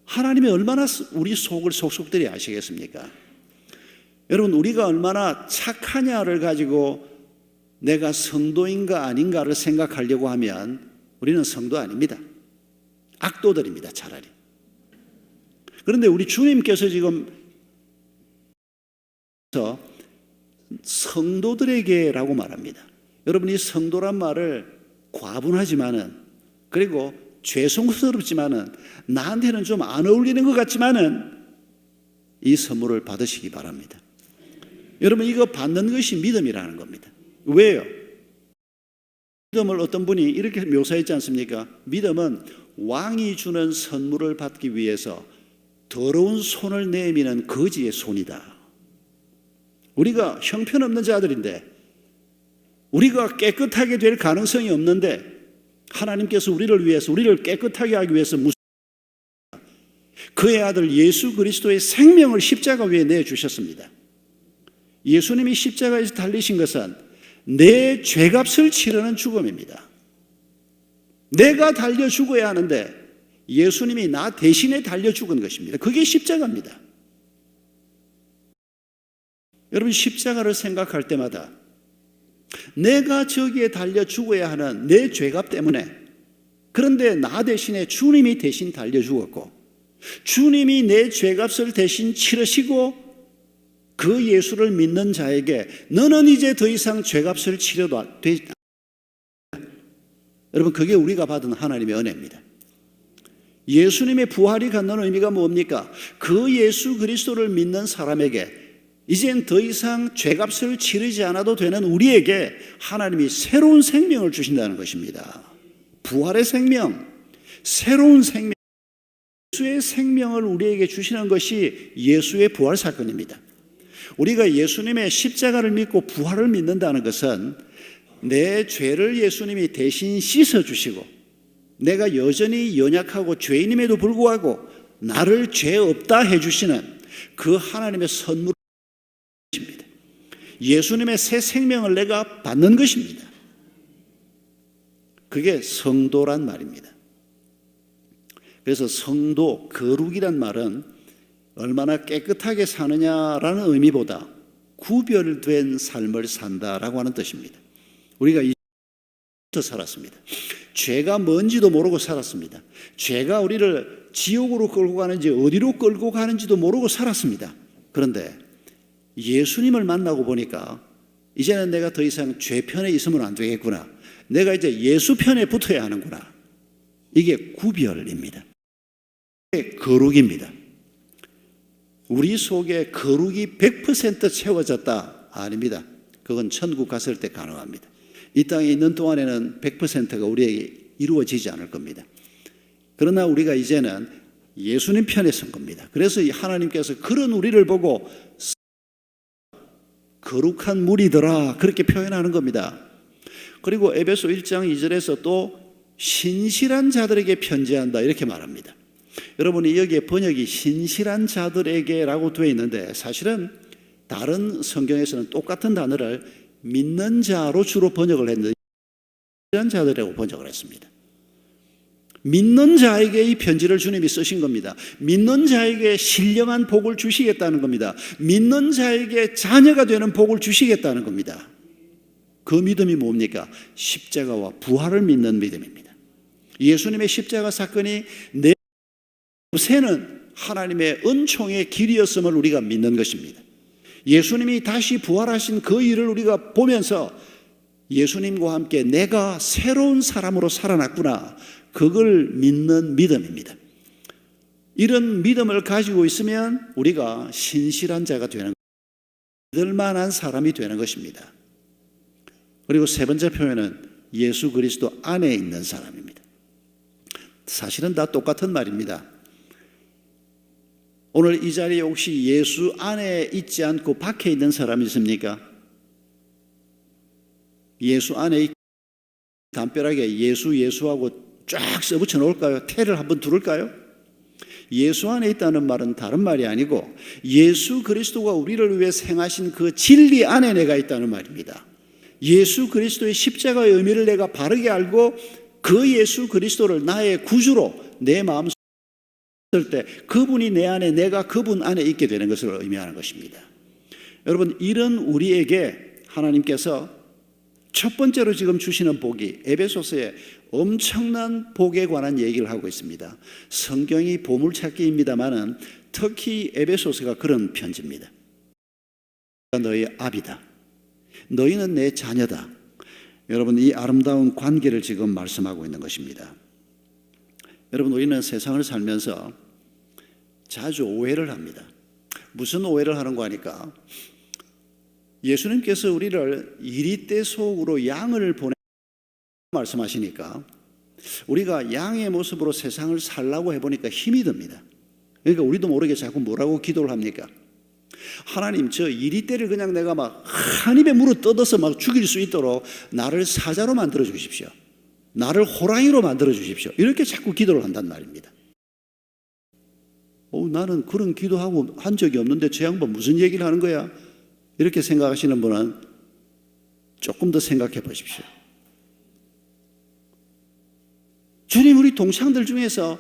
하나님이 얼마나 우리 속을 속속들이 아시겠습니까? 여러분, 우리가 얼마나 착하냐를 가지고 내가 성도인가 아닌가를 생각하려고 하면 우리는 성도 아닙니다. 악도들입니다, 차라리. 그런데 우리 주님께서 지금 성도들에게라고 말합니다. 여러분, 이 성도란 말을 과분하지만은, 그리고 죄송스럽지만은, 나한테는 좀 안 어울리는 것 같지만은 이 선물을 받으시기 바랍니다. 여러분, 이거 받는 것이 믿음이라는 겁니다. 왜요? 믿음을 어떤 분이 이렇게 묘사했지 않습니까? 믿음은 왕이 주는 선물을 받기 위해서 더러운 손을 내미는 거지의 손이다. 우리가 형편없는 자들인데, 우리가 깨끗하게 될 가능성이 없는데 하나님께서 우리를 위해서, 우리를 깨끗하게 하기 위해서 무슨 그의 아들 예수 그리스도의 생명을 십자가 위에 내주셨습니다. 예수님이 십자가에서 달리신 것은 내 죄값을 치르는 죽음입니다. 내가 달려 죽어야 하는데 예수님이 나 대신에 달려 죽은 것입니다. 그게 십자가입니다. 여러분, 십자가를 생각할 때마다 내가 저기에 달려 죽어야 하는 내 죄값 때문에, 그런데 나 대신에 주님이 대신 달려 죽었고 주님이 내 죄값을 대신 치르시고 그 예수를 믿는 자에게 너는 이제 더 이상 죄값을 치러도 되지 않는다. 여러분, 그게 우리가 받은 하나님의 은혜입니다. 예수님의 부활이 갖는 의미가 뭡니까? 그 예수 그리스도를 믿는 사람에게 이젠 더 이상 죄값을 치르지 않아도 되는 우리에게 하나님이 새로운 생명을 주신다는 것입니다. 부활의 생명, 새로운 생명, 예수의 생명을 우리에게 주시는 것이 예수의 부활 사건입니다. 우리가 예수님의 십자가를 믿고 부활을 믿는다는 것은 내 죄를 예수님이 대신 씻어주시고 내가 여전히 연약하고 죄인임에도 불구하고 나를 죄 없다 해주시는 그 하나님의 선물입니다. 예수님의 새 생명을 내가 받는 것입니다. 그게 성도란 말입니다. 그래서 성도, 거룩이란 말은 얼마나 깨끗하게 사느냐라는 의미보다 구별된 삶을 산다라고 하는 뜻입니다. 우리가 이부터 살았습니다. 죄가 뭔지도 모르고 살았습니다. 죄가 우리를 지옥으로 끌고 가는지 어디로 끌고 가는지도 모르고 살았습니다. 그런데 예수님을 만나고 보니까 이제는 내가 더 이상 죄 편에 있으면 안 되겠구나. 내가 이제 예수 편에 붙어야 하는구나. 이게 구별입니다. 이게 거룩입니다. 우리 속에 거룩이 100% 채워졌다? 아닙니다. 그건 천국 갔을 때 가능합니다. 이 땅에 있는 동안에는 100%가 우리에게 이루어지지 않을 겁니다. 그러나 우리가 이제는 예수님 편에 선 겁니다. 그래서 하나님께서 그런 우리를 보고 거룩한 무리들아 그렇게 표현하는 겁니다. 그리고 에베소 1장 2절에서 또 신실한 자들에게 편지한다 이렇게 말합니다. 여러분이 여기에 번역이 신실한 자들에게라고 되어 있는데 사실은 다른 성경에서는 똑같은 단어를 믿는 자로 주로 번역을 했는데 신실한 자들이라고 번역을 했습니다. 믿는 자에게 이 편지를 주님이 쓰신 겁니다. 믿는 자에게 신령한 복을 주시겠다는 겁니다. 믿는 자에게 자녀가 되는 복을 주시겠다는 겁니다. 그 믿음이 뭡니까? 십자가와 부활을 믿는 믿음입니다. 예수님의 십자가 사건이 내 새는 하나님의 은총의 길이었음을 우리가 믿는 것입니다. 예수님이 다시 부활하신 그 일을 우리가 보면서 예수님과 함께 내가 새로운 사람으로 살아났구나, 그걸 믿는 믿음입니다. 이런 믿음을 가지고 있으면 우리가 신실한 자가 되는, 믿을 만한 사람이 되는 것입니다. 그리고 세 번째 표현은 예수 그리스도 안에 있는 사람입니다. 사실은 다 똑같은 말입니다. 오늘 이 자리에 혹시 예수 안에 있지 않고 밖에 있는 사람이 있습니까? 예수 안에 담벼락에 예수하고 쫙 써붙여 놓을까요? 태를 한번 두를까요? 예수 안에 있다는 말은 다른 말이 아니고 예수 그리스도가 우리를 위해 행하신 그 진리 안에 내가 있다는 말입니다. 예수 그리스도의 십자가의 의미를 내가 바르게 알고 그 예수 그리스도를 나의 구주로 내 마음속에 있을 때 그분이 내 안에, 내가 그분 안에 있게 되는 것을 의미하는 것입니다. 여러분, 이런 우리에게 하나님께서 첫 번째로 지금 주시는 복이 에베소서에 엄청난 복에 관한 얘기를 하고 있습니다. 성경이 보물찾기입니다마는 특히 에베소서가 그런 편지입니다. 너희 아비다. 너희는 내 자녀다. 여러분, 이 아름다운 관계를 지금 말씀하고 있는 것입니다. 여러분, 우리는 세상을 살면서 자주 오해를 합니다. 무슨 오해를 하는 거 하니까 예수님께서 우리를 이리떼 속으로 양을 보내 말씀하시니까 우리가 양의 모습으로 세상을 살라고 해보니까 힘이 듭니다. 그러니까 우리도 모르게 자꾸 뭐라고 기도를 합니까? 하나님, 저 이리떼를 그냥 내가 막 한 입에 물어 뜯어서 막 죽일 수 있도록 나를 사자로 만들어 주십시오. 나를 호랑이로 만들어 주십시오. 이렇게 자꾸 기도를 한단 말입니다. 나는 그런 기도하고 한 적이 없는데 저 양반 무슨 얘기를 하는 거야? 이렇게 생각하시는 분은 조금 더 생각해 보십시오. 주님, 우리 동창들 중에서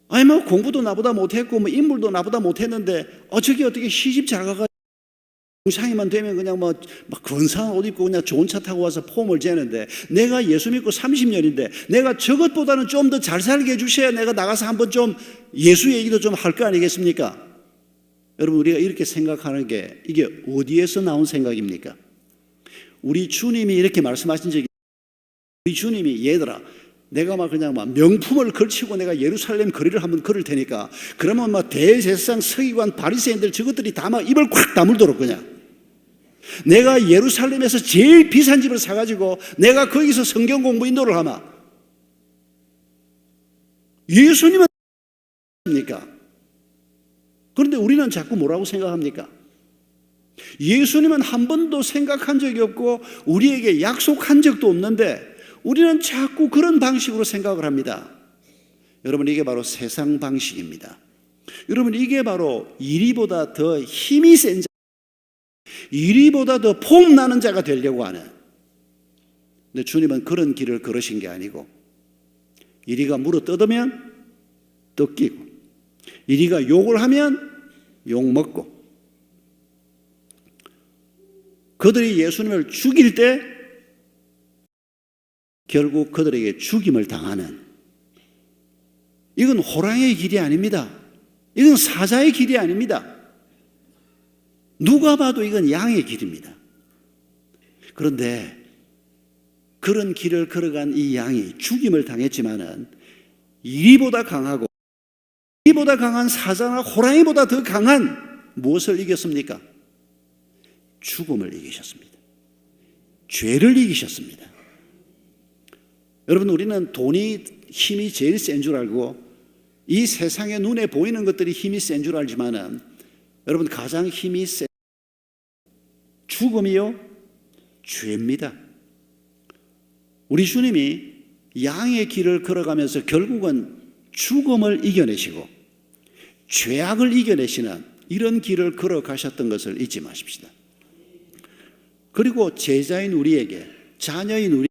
아니 뭐 공부도 나보다 못했고 뭐 인물도 나보다 못했는데 저기 어떻게 시집 잘 가가지고 동창이만 되면 그냥 막 근사한 옷 입고 그냥 좋은 차 타고 와서 폼을 재는데, 내가 예수 믿고 30년인데 내가 저것보다는 좀 더 잘 살게 해주셔야 내가 나가서 한번 좀 예수 얘기도 좀 할 거 아니겠습니까? 여러분, 우리가 이렇게 생각하는 게 이게 어디에서 나온 생각입니까? 우리 주님이 이렇게 말씀하신 적이, 우리 주님이 얘들아 내가 그냥 명품을 걸치고 내가 예루살렘 거리를 한번 걸을 테니까 그러면 대제사장 서기관 바리새인들 저것들이 다 입을 콱 다물도록 그냥 내가 예루살렘에서 제일 비싼 집을 사가지고 내가 거기서 성경 공부 인도를 하마. 예수님은 입니까? 그런데 우리는 자꾸 뭐라고 생각합니까? 예수님은 한 번도 생각한 적이 없고 우리에게 약속한 적도 없는데 우리는 자꾸 그런 방식으로 생각을 합니다. 여러분, 이게 바로 세상 방식입니다. 여러분, 이게 바로 이리보다 더 힘이 센 자, 이리보다 더 폼나는 자가 되려고 하는. 근데 주님은 그런 길을 걸으신 게 아니고 이리가 물어 뜯으면 뜯기고 이리가 욕을 하면 욕 먹고, 그들이 예수님을 죽일 때 결국 그들에게 죽임을 당하는, 이건 호랑이의 길이 아닙니다. 이건 사자의 길이 아닙니다. 누가 봐도 이건 양의 길입니다. 그런데 그런 길을 걸어간 이 양이 죽임을 당했지만은 이리보다 강하고 이보다 강한 사자나 호랑이보다 더 강한 무엇을 이겼습니까? 죽음을 이기셨습니다. 죄를 이기셨습니다. 여러분, 우리는 돈이 힘이 제일 센 줄 알고 이 세상에 눈에 보이는 것들이 힘이 센 줄 알지만은 여러분, 가장 힘이 센 죽음이요? 죄입니다. 우리 주님이 양의 길을 걸어가면서 결국은 죽음을 이겨내시고 죄악을 이겨내시는 이런 길을 걸어가셨던 것을 잊지 마십시다. 그리고 제자인 우리에게, 자녀인 우리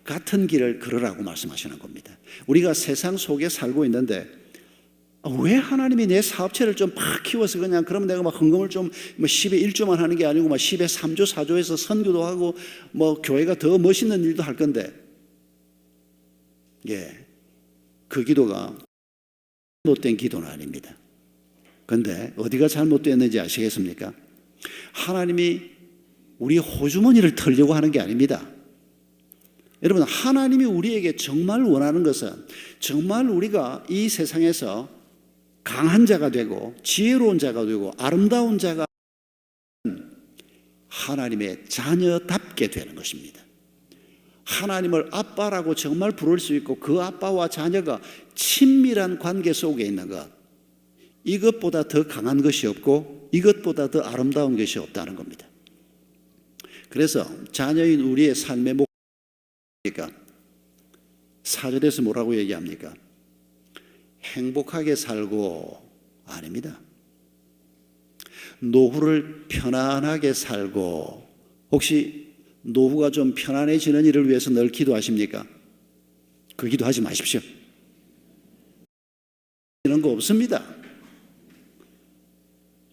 같은 길을 걸으라고 말씀하시는 겁니다. 우리가 세상 속에 살고 있는데 왜 하나님이 내 사업체를 좀 팍 키워서 그냥 그러면 내가 헌금을 좀 10에 1조만 하는 게 아니고 10에 3조 4조에서 선교도 하고 교회가 더 멋있는 일도 할 건데, 그 기도가 잘못된 기도는 아닙니다. 그런데 어디가 잘못됐는지 아시겠습니까? 하나님이 우리 호주머니를 털려고 하는 게 아닙니다. 여러분, 하나님이 우리에게 정말 원하는 것은 정말 우리가 이 세상에서 강한 자가 되고 지혜로운 자가 되고 아름다운 자가 하나님의 자녀답게 되는 것입니다. 하나님을 아빠라고 정말 부를 수 있고 그 아빠와 자녀가 친밀한 관계 속에 있는 것, 이것보다 더 강한 것이 없고 이것보다 더 아름다운 것이 없다는 겁니다. 그래서 자녀인 우리의 삶의 목표가 4절에서 뭐라고 얘기합니까? 행복하게 살고 아닙니다. 노후를 편안하게 살고, 혹시 노후가 좀 편안해지는 일을 위해서 늘 기도하십니까? 그 기도하지 마십시오. 이런 거 없습니다.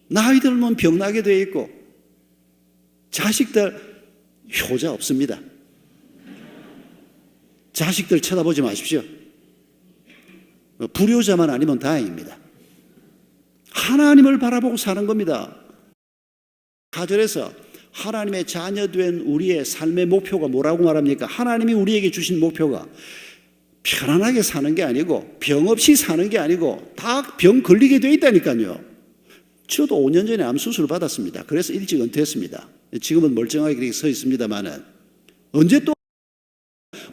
나이 들면 병나게 되어 있고 자식들 효자 없습니다. 자식들 쳐다보지 마십시오. 불효자만 아니면 다행입니다. 하나님을 바라보고 사는 겁니다. 4절에서 하나님의 자녀된 우리의 삶의 목표가 뭐라고 말합니까? 하나님이 우리에게 주신 목표가 편안하게 사는 게 아니고 병 없이 사는 게 아니고 다 병 걸리게 돼 있다니까요. 저도 5년 전에 암 수술 받았습니다. 그래서 일찍 은퇴했습니다. 지금은 멀쩡하게 그렇게 서 있습니다만은 언제 또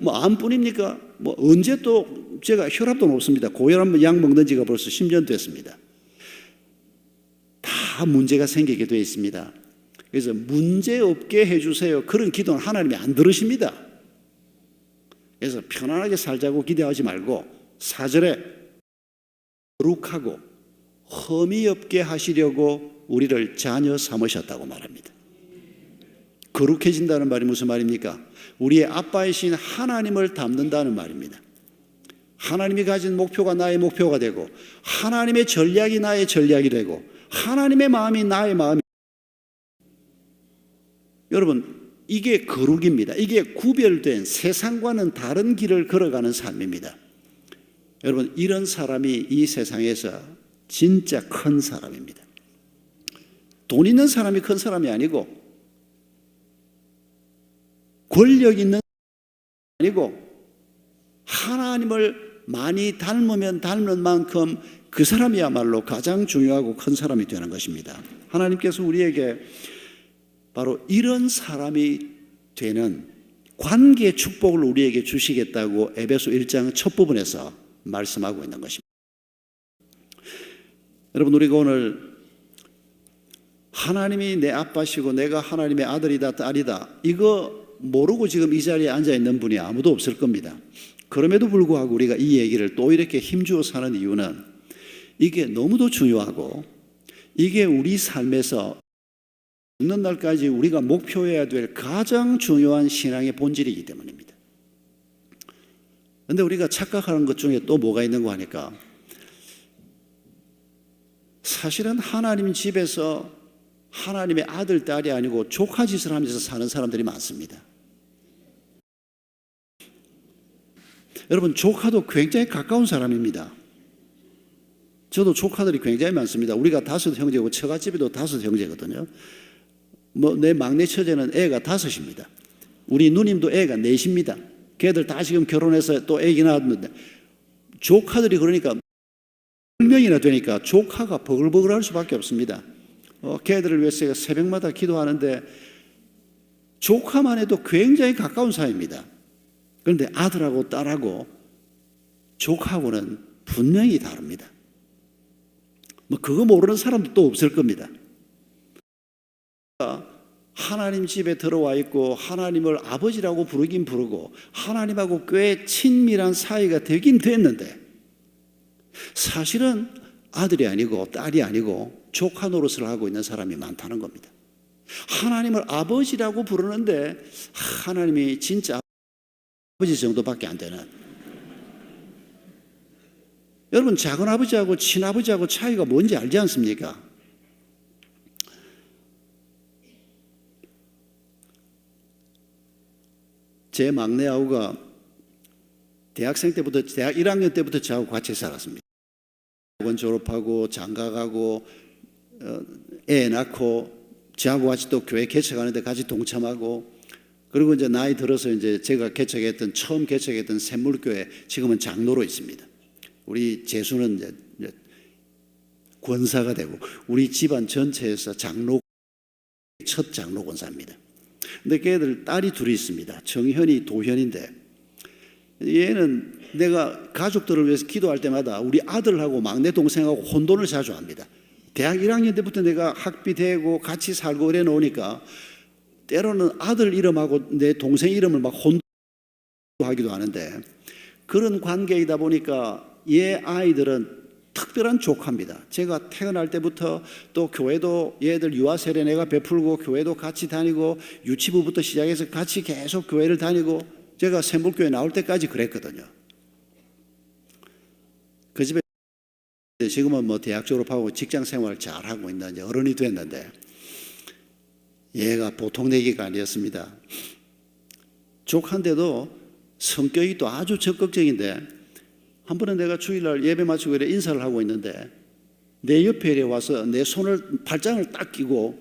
암뿐입니까? 언제 또 제가 혈압도 높습니다. 고혈압 약 먹는 지가 벌써 10년 됐습니다. 다 문제가 생기게 되어 있습니다. 그래서 문제 없게 해주세요. 그런 기도는 하나님이 안 들으십니다. 그래서 편안하게 살자고 기대하지 말고 4절에 거룩하고 흠이 없게 하시려고 우리를 자녀 삼으셨다고 말합니다. 거룩해진다는 말이 무슨 말입니까? 우리의 아빠이신 하나님을 닮는다는 말입니다. 하나님이 가진 목표가 나의 목표가 되고 하나님의 전략이 나의 전략이 되고 하나님의 마음이 나의 마음이. 여러분, 이게 거룩입니다. 이게 구별된 세상과는 다른 길을 걸어가는 삶입니다. 여러분, 이런 사람이 이 세상에서 진짜 큰 사람입니다. 돈 있는 사람이 큰 사람이 아니고 권력 있는 사람이 아니고 하나님을 많이 닮으면 닮는 만큼 그 사람이야말로 가장 중요하고 큰 사람이 되는 것입니다. 하나님께서 우리에게 바로 이런 사람이 되는 관계 축복을 우리에게 주시겠다고 에베소 1장 첫 부분에서 말씀하고 있는 것입니다. 여러분, 우리가 오늘 하나님이 내 아빠시고 내가 하나님의 아들이다 딸이다 이거 모르고 지금 이 자리에 앉아 있는 분이 아무도 없을 겁니다. 그럼에도 불구하고 우리가 이 얘기를 또 이렇게 힘주어 사는 이유는 이게 너무도 중요하고 이게 우리 삶에서 죽는 날까지 우리가 목표해야 될 가장 중요한 신앙의 본질이기 때문입니다. 그런데 우리가 착각하는 것 중에 또 뭐가 있는 거 하니까 사실은 하나님 집에서 하나님의 아들, 딸이 아니고 조카 짓을 하면서 사는 사람들이 많습니다. 여러분, 조카도 굉장히 가까운 사람입니다. 저도 조카들이 굉장히 많습니다. 우리가 5 형제고 처갓집에도 5 형제거든요. 내 막내 처제는 애가 5입니다. 우리 누님도 애가 4입니다. 걔들 다 지금 결혼해서 또 애기 낳았는데 조카들이 그러니까 10명이나 되니까 조카가 버글버글할 수밖에 없습니다. 걔들을 위해서 새벽마다 기도하는데 조카만 해도 굉장히 가까운 사이입니다. 그런데 아들하고 딸하고 조카하고는 분명히 다릅니다. 그거 모르는 사람도 또 없을 겁니다. 하나님 집에 들어와 있고 하나님을 아버지라고 부르긴 부르고 하나님하고 꽤 친밀한 사이가 되긴 됐는데 사실은 아들이 아니고 딸이 아니고 조카 노릇을 하고 있는 사람이 많다는 겁니다. 하나님을 아버지라고 부르는데 하나님이 진짜 아버지 정도밖에 안 되는. 여러분, 작은아버지하고 친아버지하고 차이가 뭔지 알지 않습니까? 제 막내 아우가 대학생 때부터 대학 1학년 때부터 저하고 같이 살았습니다. 학원 졸업하고 장가가고 애 낳고 저하고 같이 또 교회 개척하는데 같이 동참하고 그리고 이제 나이 들어서 이제 제가 처음 개척했던 샘물교회 지금은 장로로 있습니다. 우리 재수는 이제 권사가 되고 우리 집안 전체에서 첫 장로 권사입니다. 근데 걔들 딸이 둘이 있습니다. 정현이, 도현인데 얘는 내가 가족들을 위해서 기도할 때마다 우리 아들하고 막내 동생하고 혼돈을 자주 합니다. 대학 1학년 때부터 내가 학비 대고 같이 살고 그래 놓으니까 때로는 아들 이름하고 내 동생 이름을 막 혼동하기도 하는데 그런 관계이다 보니까 얘 아이들은 특별한 조카입니다. 제가 태어날 때부터 또 교회도 얘들 유아 세례 내가 베풀고 교회도 같이 다니고 유치부부터 시작해서 같이 계속 교회를 다니고 제가 샘물교회 나올 때까지 그랬거든요. 그 집에 지금은 뭐 대학 졸업하고 직장 생활 잘하고 있는 이제 어른이 됐는데 얘가 보통 내기가 아니었습니다. 조카인데도 성격이 또 아주 적극적인데 한 번은 내가 주일날 예배 마치고 이래 인사를 하고 있는데 내 옆에 이래 와서 내 손을 팔짱을 딱 끼고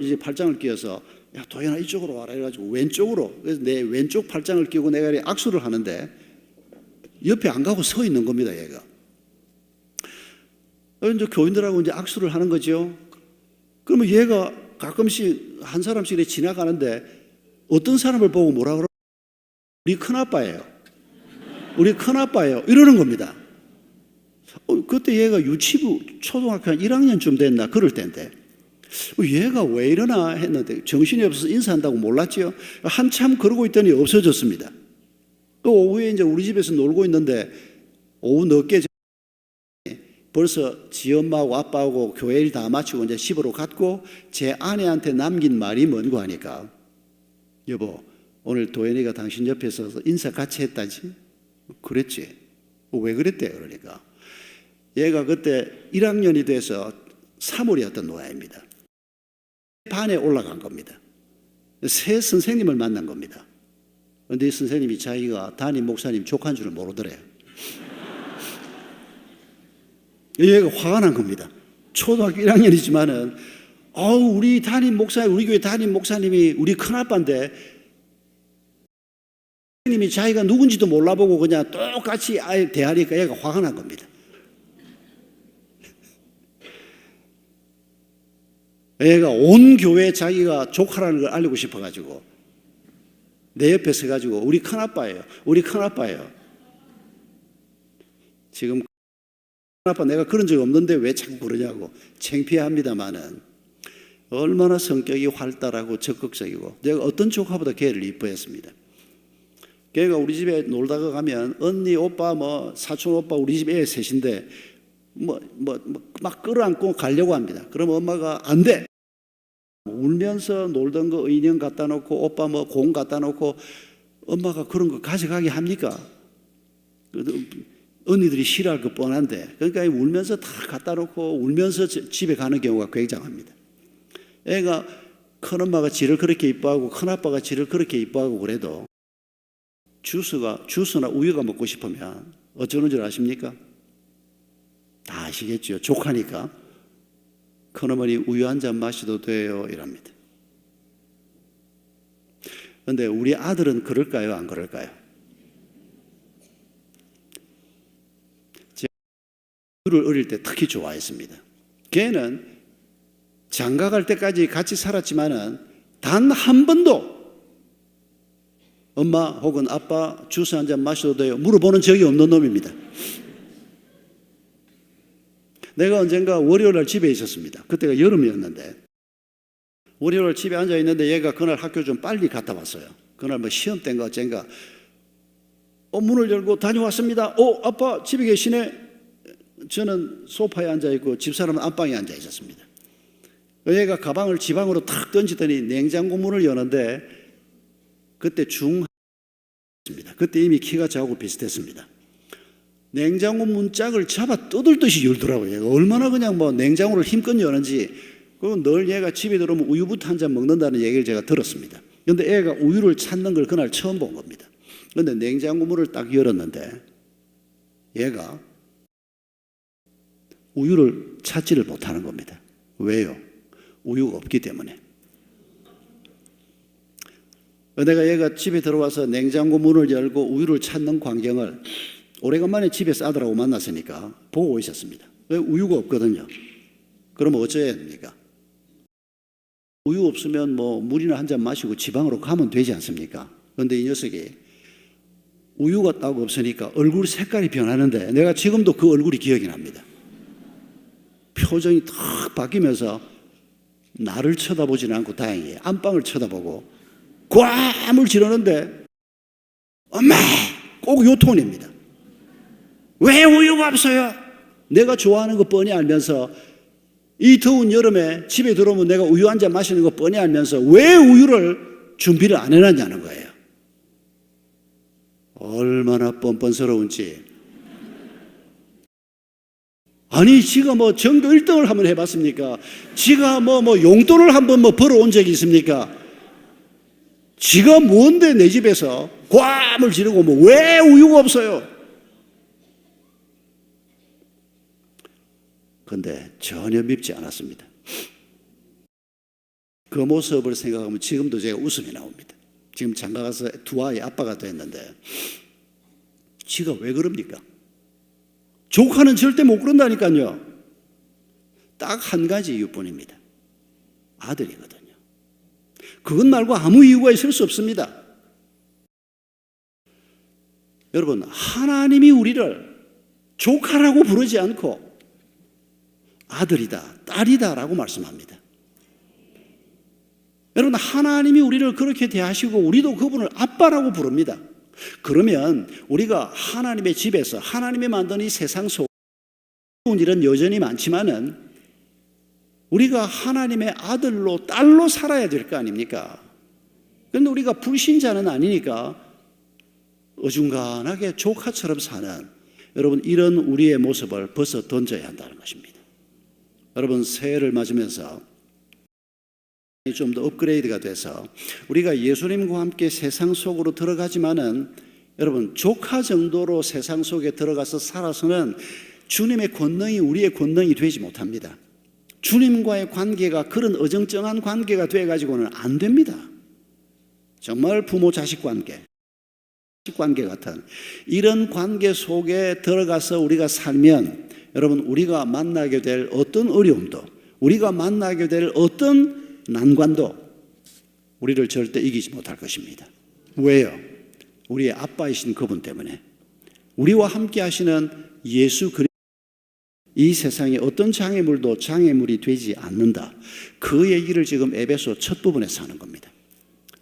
이제 팔짱을 끼워서 야 도현아 이쪽으로 와라 해가지고 왼쪽으로 그래서 내 왼쪽 팔짱을 끼고 내가 이래 악수를 하는데 옆에 안 가고 서 있는 겁니다. 얘가 이제 교인들하고 이제 악수를 하는 거죠. 그러면 얘가 가끔씩 한 사람씩 이렇게 지나가는데 어떤 사람을 보고 뭐라 그러고 우리 큰아빠예요. 우리 큰아빠예요. 이러는 겁니다. 그때 얘가 유치부 초등학교 한 1학년쯤 됐나 그럴 때인데 얘가 왜 이러나 했는데 정신이 없어서 인사한다고 몰랐지요. 한참 그러고 있더니 없어졌습니다. 또 오후에 이제 우리 집에서 놀고 있는데 오후 늦게 벌써 지 엄마하고 아빠하고 교회 일 다 마치고 이제 집으로 갔고 제 아내한테 남긴 말이 뭔고 하니까 여보 오늘 도연이가 당신 옆에 서서 인사 같이 했다지? 그랬지. 왜 그랬대? 그러니까 얘가 그때 1학년이 돼서 3월이었던 노아입니다. 반에 올라간 겁니다. 새 선생님을 만난 겁니다. 그런데 이 선생님이 자기가 담임 목사님 조카인 줄을 모르더래요. 얘가 화가 난 겁니다. 초등학교 1학년이지만은 우리 담임 목사님, 우리 교회 담임 목사님이 우리 큰아빠인데 선생님이 자기가 누군지도 몰라보고 그냥 똑같이 아예 대하니까 얘가 화가 난 겁니다. 얘가 온 교회에 자기가 조카라는 걸 알리고 싶어가지고 내 옆에 서가지고 우리 큰아빠예요. 우리 큰아빠예요. 지금 큰아빠 내가 그런 적 없는데 왜 자꾸 그러냐고 창피합니다마는 얼마나 성격이 활달하고 적극적이고 내가 어떤 조카보다 걔를 이뻐했습니다. 걔가 우리 집에 놀다가 가면 언니, 오빠, 사촌, 오빠 우리 집 애 셋인데 막 끌어안고 가려고 합니다. 그러면 엄마가 안 돼. 울면서 놀던 거 인형 갖다 놓고 오빠 공 갖다 놓고 엄마가 그런 거 가져가게 합니까? 언니들이 싫어할 거 뻔한데 그러니까 울면서 다 갖다 놓고 울면서 집에 가는 경우가 굉장합니다. 애가 큰엄마가 지를 그렇게 이뻐하고 큰아빠가 지를 그렇게 이뻐하고 그래도 주스나 우유가 먹고 싶으면 어쩌는 줄 아십니까? 다 아시겠죠. 조카니까 큰어머니 우유 한 잔 마셔도 돼요 이랍니다. 그런데 우리 아들은 그럴까요? 안 그럴까요? 제가 우유를 어릴 때 특히 좋아했습니다. 걔는 장가 갈 때까지 같이 살았지만은 단 한 번도 엄마 혹은 아빠 주스 한 잔 마셔도 돼요 물어보는 적이 없는 놈입니다. 내가 언젠가 월요일날 집에 있었습니다. 그때가 여름이었는데 월요일 집에 앉아 있는데 얘가 그날 학교 좀 빨리 갔다 왔어요. 그날 시험 때인가 어쩐가 문을 열고 다녀왔습니다. 아빠 집에 계시네. 저는 소파에 앉아 있고 집사람은 안방에 앉아 있었습니다. 얘가 가방을 지방으로 탁 던지더니 냉장고 문을 여는데 그때 중학생입니다. 그때 이미 키가 저하고 비슷했습니다. 냉장고 문짝을 잡아 뜯을듯이 열더라고요. 얘가 얼마나 그냥 냉장고를 힘껏 여는지. 그리고 늘 얘가 집에 들어오면 우유부터 한 잔 먹는다는 얘기를 제가 들었습니다. 그런데 애가 우유를 찾는 걸 그날 처음 본 겁니다. 그런데 냉장고 문을 딱 열었는데 얘가 우유를 찾지를 못하는 겁니다. 왜요? 우유가 없기 때문에. 내가 얘가 집에 들어와서 냉장고 문을 열고 우유를 찾는 광경을 오래간만에 집에서 아들하고 만났으니까 보고 있었습니다. 왜 우유가 없거든요. 그러면 어쩌야 됩니까? 우유 없으면 물이나 한 잔 마시고 지방으로 가면 되지 않습니까? 그런데 이 녀석이 우유가 딱 없으니까 얼굴 색깔이 변하는데 내가 지금도 그 얼굴이 기억이 납니다. 표정이 탁 바뀌면서 나를 쳐다보지는 않고 다행히 안방을 쳐다보고 꽐을 지르는데 엄마! 꼭 요 톤입니다. 왜 우유가 없어요? 내가 좋아하는 거 뻔히 알면서 이 더운 여름에 집에 들어오면 내가 우유 한 잔 마시는 거 뻔히 알면서 왜 우유를 준비를 안 해놨냐는 거예요. 얼마나 뻔뻔스러운지. 아니 지가 전교 1등을 한번 해봤습니까? 지가 용돈을 한번 벌어온 적이 있습니까? 지가 뭔데 내 집에서 꽐을 지르고 왜 우유가 없어요? 그런데 전혀 밉지 않았습니다. 그 모습을 생각하면 지금도 제가 웃음이 나옵니다. 지금 장가가서 두 아이 아빠가 됐는데 지가 왜 그럽니까? 조카는 절대 못 그런다니까요. 딱 한 가지 이유뿐입니다. 아들이거든요. 그것 말고 아무 이유가 있을 수 없습니다. 여러분, 하나님이 우리를 조카라고 부르지 않고 아들이다, 딸이다 라고 말씀합니다. 여러분, 하나님이 우리를 그렇게 대하시고 우리도 그분을 아빠라고 부릅니다. 그러면 우리가 하나님의 집에서 하나님이 만든 이 세상 속 일은 여전히 많지만은 우리가 하나님의 아들로 딸로 살아야 될 거 아닙니까? 그런데 우리가 불신자는 아니니까 어중간하게 조카처럼 사는, 여러분, 이런 우리의 모습을 벗어 던져야 한다는 것입니다. 여러분, 새해를 맞으면서 좀 더 업그레이드가 돼서 우리가 예수님과 함께 세상 속으로 들어가지만은, 여러분, 조카 정도로 세상 속에 들어가서 살아서는 주님의 권능이 우리의 권능이 되지 못합니다. 주님과의 관계가 그런 어정쩡한 관계가 돼가지고는 안 됩니다. 정말 부모 자식 관계 같은 이런 관계 속에 들어가서 우리가 살면, 여러분, 우리가 만나게 될 어떤 어려움도, 우리가 만나게 될 어떤 난관도 우리를 절대 이기지 못할 것입니다. 왜요? 우리의 아빠이신 그분 때문에. 우리와 함께 하시는 예수 그리스도, 이 세상에 어떤 장애물도 장애물이 되지 않는다. 그 얘기를 지금 에베소 첫 부분에서 하는 겁니다.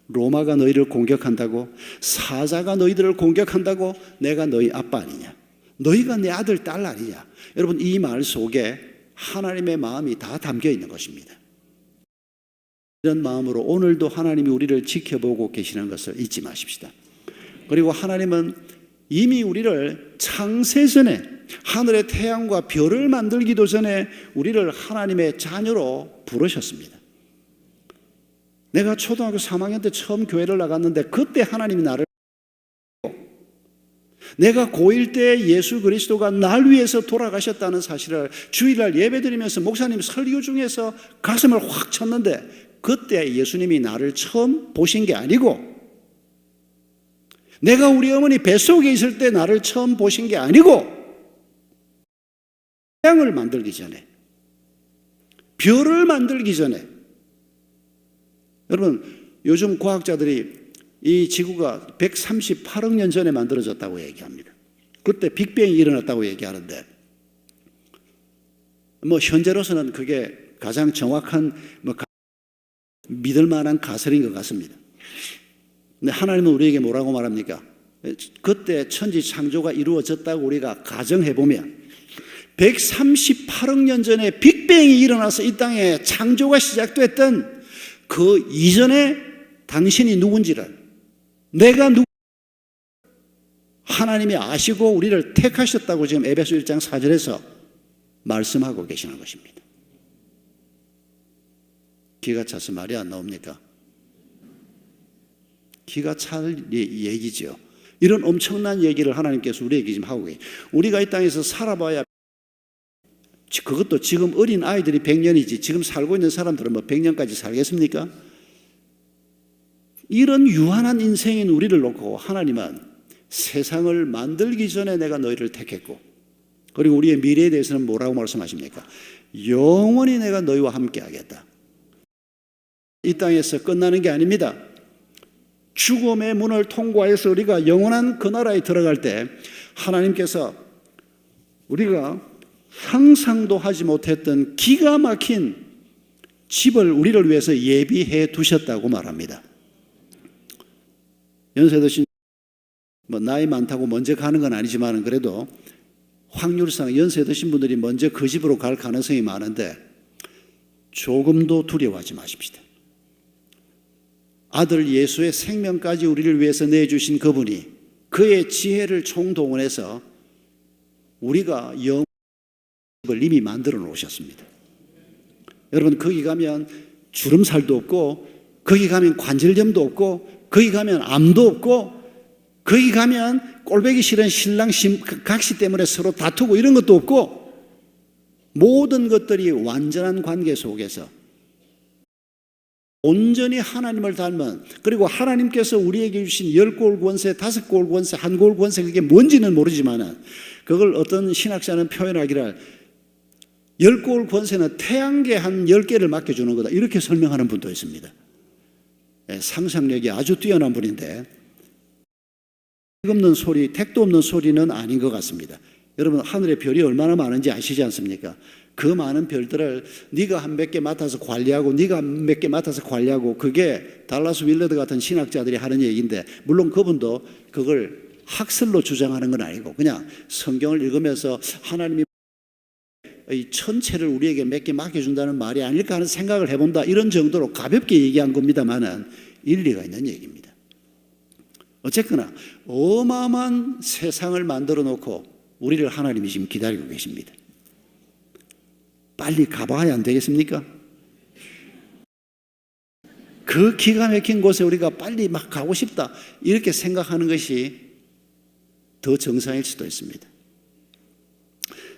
로마가 너희를 공격한다고, 사자가 너희들을 공격한다고, 내가 너희 아빠 아니냐, 너희가 내 아들 딸 아니냐. 여러분, 이 말 속에 하나님의 마음이 다 담겨 있는 것입니다. 이런 마음으로 오늘도 하나님이 우리를 지켜보고 계시는 것을 잊지 마십시다. 그리고 하나님은 이미 우리를 창세전에, 하늘의 태양과 별을 만들기도 전에 우리를 하나님의 자녀로 부르셨습니다. 내가 초등학교 3학년 때 처음 교회를 나갔는데 그때 하나님이 나를, 내가 고1 때 예수 그리스도가 날 위해서 돌아가셨다는 사실을 주일날 예배드리면서 목사님 설교 중에서 가슴을 확 쳤는데, 그때 예수님이 나를 처음 보신 게 아니고, 내가 우리 어머니 뱃속에 있을 때 나를 처음 보신 게 아니고, 태양을 만들기 전에, 별을 만들기 전에. 여러분, 요즘 과학자들이 이 지구가 138억 년 전에 만들어졌다고 얘기합니다. 그때 빅뱅이 일어났다고 얘기하는데, 현재로서는 그게 가장 정확한, 믿을 만한 가설인 것 같습니다. 근데 하나님은 우리에게 뭐라고 말합니까? 그때 천지 창조가 이루어졌다고 우리가 가정해보면 138억 년 전에 빅뱅이 일어나서 이 땅에 창조가 시작됐던 그 이전에 당신이 누군지를, 내가 누구, 하나님이 아시고 우리를 택하셨다고 지금 에베소 1장 4절에서 말씀하고 계시는 것입니다. 기가 차서 말이 안 나옵니까? 기가 찰 얘기죠. 이런 엄청난 얘기를 하나님께서 우리에게 지금 하고 계세요. 우리가 이 땅에서 살아봐야, 그것도 지금 어린 아이들이 100년이지 지금 살고 있는 사람들은 100년까지 살겠습니까? 이런 유한한 인생인 우리를 놓고 하나님은 세상을 만들기 전에 내가 너희를 택했고, 그리고 우리의 미래에 대해서는 뭐라고 말씀하십니까? 영원히 내가 너희와 함께 하겠다. 이 땅에서 끝나는 게 아닙니다. 죽음의 문을 통과해서 우리가 영원한 그 나라에 들어갈 때 하나님께서 우리가 상상도 하지 못했던 기가 막힌 집을 우리를 위해서 예비해 두셨다고 말합니다. 연세 드신, 나이 많다고 먼저 가는 건 아니지만 그래도 확률상 연세 드신 분들이 먼저 그 집으로 갈 가능성이 많은데 조금도 두려워하지 마십시다. 아들 예수의 생명까지 우리를 위해서 내주신 그분이 그의 지혜를 총동원해서 우리가 영원한 집을 이미 만들어 놓으셨습니다. 여러분, 거기 가면 주름살도 없고, 거기 가면 관절염도 없고, 거기 가면 암도 없고, 거기 가면 꼴보기 싫은 신랑 각시 때문에 서로 다투고 이런 것도 없고, 모든 것들이 완전한 관계 속에서 온전히 하나님을 닮은, 그리고 하나님께서 우리에게 주신 10골 권세, 5골 권세, 1골 권세, 그게 뭔지는 모르지만 그걸 어떤 신학자는 표현하기를 10골 권세는 태양계 한 10개를 맡겨주는 거다, 이렇게 설명하는 분도 있습니다. 상상력이 아주 뛰어난 분인데 없는 소리, 택도 없는 소리는 아닌 것 같습니다. 여러분, 하늘에 별이 얼마나 많은지 아시지 않습니까? 그 많은 별들을 네가 한 몇 개 맡아서 관리하고, 네가 몇 개 맡아서 관리하고, 그게 달라스 윌러드 같은 신학자들이 하는 얘기인데, 물론 그분도 그걸 학설로 주장하는 건 아니고 그냥 성경을 읽으면서 하나님이 이 천체를 우리에게 몇 개 맡겨준다는 말이 아닐까 하는 생각을 해본다. 이런 정도로 가볍게 얘기한 겁니다만은 일리가 있는 얘기입니다. 어쨌거나 어마어마한 세상을 만들어 놓고 우리를 하나님이 지금 기다리고 계십니다. 빨리 가봐야 안 되겠습니까? 그 기가 막힌 곳에 우리가 빨리 막 가고 싶다 이렇게 생각하는 것이 더 정상일 수도 있습니다.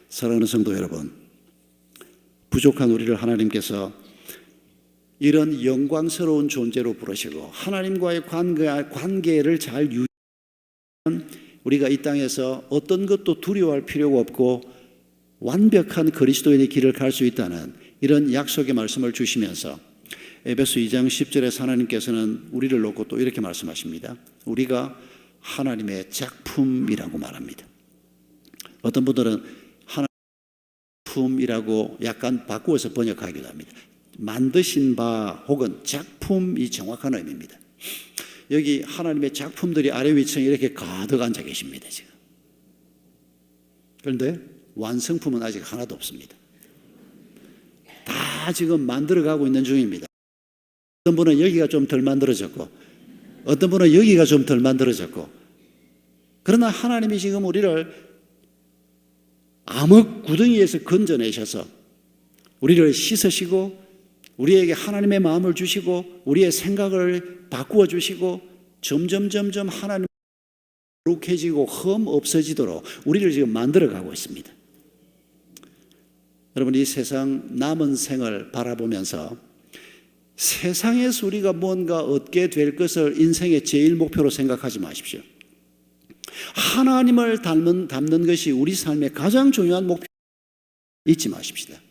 사랑하는 성도 여러분, 부족한 우리를 하나님께서 이런 영광스러운 존재로 부르시고 하나님과의 관계를 잘 유지하면 우리가 이 땅에서 어떤 것도 두려워할 필요가 없고 완벽한 그리스도인의 길을 갈 수 있다는 이런 약속의 말씀을 주시면서 에베소 2장 10절에 하나님께서는 우리를 놓고 또 이렇게 말씀하십니다. 우리가 하나님의 작품이라고 말합니다. 어떤 분들은 하나님의 작품이라고 약간 바꾸어서 번역하기도 합니다. 만드신 바 혹은 작품이 정확한 의미입니다. 여기 하나님의 작품들이 아래 위층에 이렇게 가득 앉아 계십니다. 지금. 그런데 완성품은 아직 하나도 없습니다. 다 지금 만들어가고 있는 중입니다. 어떤 분은 여기가 좀 덜 만들어졌고 어떤 분은 여기가 좀 덜 만들어졌고, 그러나 하나님이 지금 우리를 암흑 구덩이에서 건져내셔서 우리를 씻으시고 우리에게 하나님의 마음을 주시고 우리의 생각을 바꾸어 주시고 점점 하나님 거룩해지고 흠 없어지도록 우리를 지금 만들어가고 있습니다. 여러분, 이 세상 남은 생을 바라보면서 세상에서 우리가 뭔가 얻게 될 것을 인생의 제일 목표로 생각하지 마십시오. 하나님을 닮는 것이 우리 삶의 가장 중요한 목표 잊지 마십시다.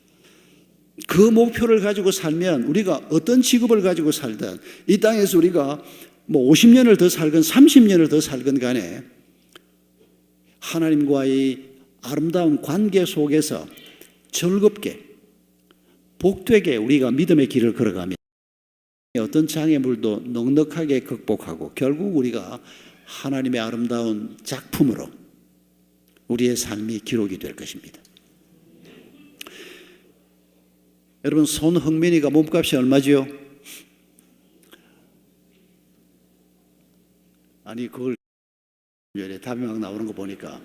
그 목표를 가지고 살면 우리가 어떤 직업을 가지고 살든 이 땅에서 우리가 뭐 50년을 더 살건 30년을 더 살건 간에 하나님과의 아름다운 관계 속에서 즐겁게 복되게 우리가 믿음의 길을 걸어가며 어떤 장애물도 넉넉하게 극복하고 결국 우리가 하나님의 아름다운 작품으로 우리의 삶이 기록이 될 것입니다. 여러분, 손흥민이가 몸값이 얼마지요? 아니, 그걸 답이 막 나오는 거 보니까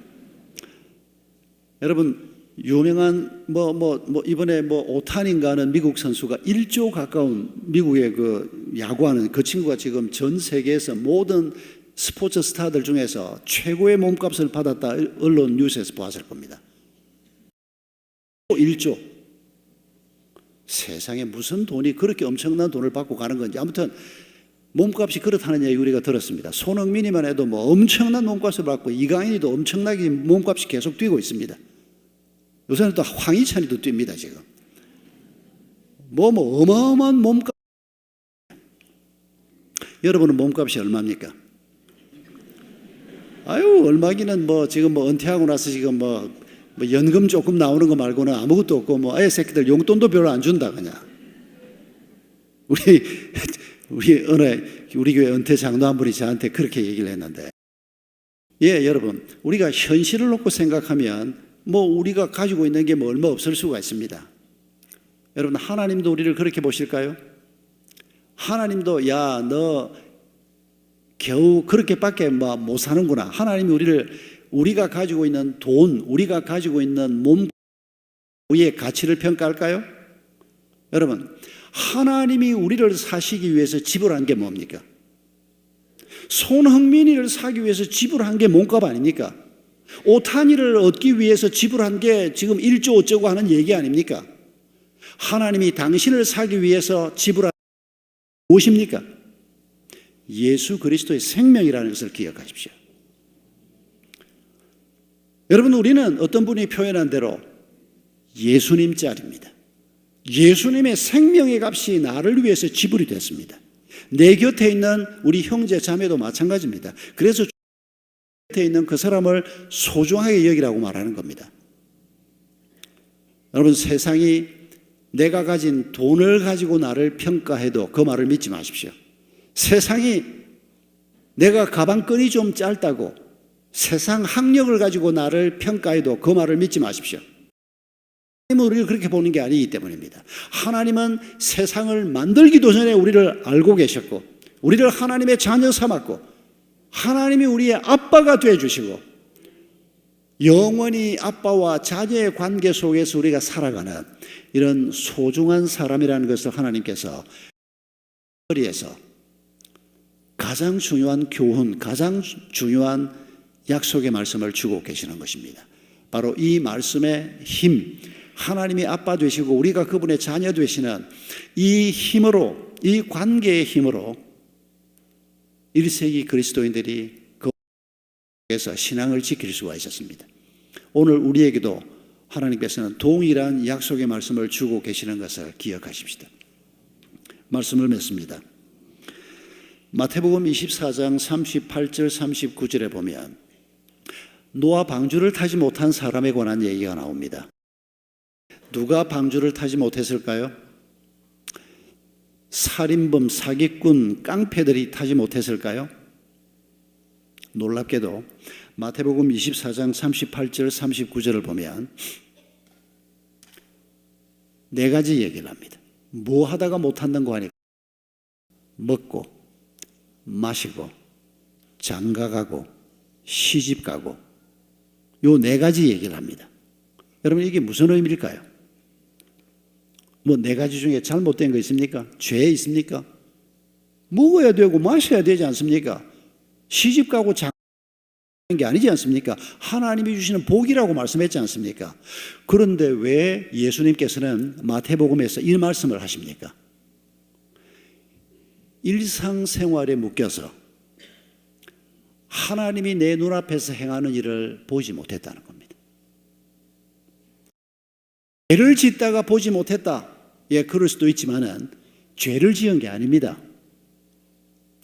여러분, 유명한 이번에 오타니인가 하는 미국 선수가 1조 가까운 미국의 그 야구하는 그 친구가 지금 전 세계에서 모든 스포츠 스타들 중에서 최고의 몸값을 받았다. 언론 뉴스에서 보았을 겁니다. 1조. 세상에 무슨 돈이 그렇게 엄청난 돈을 받고 가는 건지, 아무튼 몸값이 그렇다는 얘기 우리가 들었습니다. 손흥민이만 해도 뭐 엄청난 몸값을 받고 이강인이도 엄청나게 몸값이 계속 뛰고 있습니다. 요새는 또 황희찬이도 뜁니다. 지금 어마어마한 몸값. 여러분은 몸값이 얼마입니까? 아유, 얼마기는 지금 은퇴하고 나서 지금 연금 조금 나오는 거 말고는 아무것도 없고 아예 새끼들 용돈도 별로 안 준다 그냥. 우리 교회 은퇴 장로 한 분이 저한테 그렇게 얘기를 했는데, 예, 여러분, 우리가 현실을 놓고 생각하면 우리가 가지고 있는 게 얼마 없을 수가 있습니다. 여러분, 하나님도 우리를 그렇게 보실까요? 하나님도 야, 너 겨우 그렇게밖에 못 사는구나. 하나님이 우리가 가지고 있는 돈, 우리가 가지고 있는 몸, 우리의 가치를 평가할까요? 여러분, 하나님이 우리를 사시기 위해서 지불한 게 뭡니까? 손흥민이를 사기 위해서 지불한 게 몸값 아닙니까? 오타니를 얻기 위해서 지불한 게 지금 1조 어쩌고 하는 얘기 아닙니까? 하나님이 당신을 사기 위해서 지불한 무엇입니까? 예수 그리스도의 생명이라는 것을 기억하십시오. 여러분, 우리는 어떤 분이 표현한 대로 예수님 짤입니다. 예수님의 생명의 값이 나를 위해서 지불이 됐습니다. 내 곁에 있는 우리 형제 자매도 마찬가지입니다. 그래서 곁에 있는 그 사람을 소중하게 여기라고 말하는 겁니다. 여러분, 세상이 내가 가진 돈을 가지고 나를 평가해도 그 말을 믿지 마십시오. 세상이 내가 가방끈이 좀 짧다고 세상 학력을 가지고 나를 평가해도 그 말을 믿지 마십시오. 하나님은 우리를 그렇게 보는 게 아니기 때문입니다. 하나님은 세상을 만들기도 전에 우리를 알고 계셨고, 우리를 하나님의 자녀 삼았고, 하나님이 우리의 아빠가 되어주시고, 영원히 아빠와 자녀의 관계 속에서 우리가 살아가는 이런 소중한 사람이라는 것을 하나님께서 거리에서 가장 중요한 교훈, 가장 중요한 약속의 말씀을 주고 계시는 것입니다. 바로 이 말씀의 힘, 하나님이 아빠 되시고 우리가 그분의 자녀 되시는 이 힘으로, 이 관계의 힘으로 1세기 그리스도인들이 그에서 신앙을 지킬 수가 있었습니다. 오늘 우리에게도 하나님께서는 동일한 약속의 말씀을 주고 계시는 것을 기억하십시다. 말씀을 맺습니다. 마태복음 24장 38절 39절에 보면 노아 방주를 타지 못한 사람에 관한 얘기가 나옵니다. 누가 방주를 타지 못했을까요? 살인범, 사기꾼, 깡패들이 타지 못했을까요? 놀랍게도 마태복음 24장 38절 39절을 보면 네 가지 얘기를 합니다. 뭐 하다가 못한다고 하니까 먹고 마시고 장가가고 시집가고 요 네 가지 얘기를 합니다. 여러분 이게 무슨 의미일까요? 뭐 네 가지 중에 잘못된 거 있습니까? 죄 있습니까? 먹어야 되고 마셔야 되지 않습니까? 시집가고 장가가는 게 아니지 않습니까? 하나님이 주시는 복이라고 말씀했지 않습니까? 그런데 왜 예수님께서는 마태복음에서 이 말씀을 하십니까? 일상생활에 묶여서 하나님이 내 눈앞에서 행하는 일을 보지 못했다는 겁니다. 죄를 짓다가 보지 못했다. 예, 그럴 수도 있지만은 죄를 지은 게 아닙니다.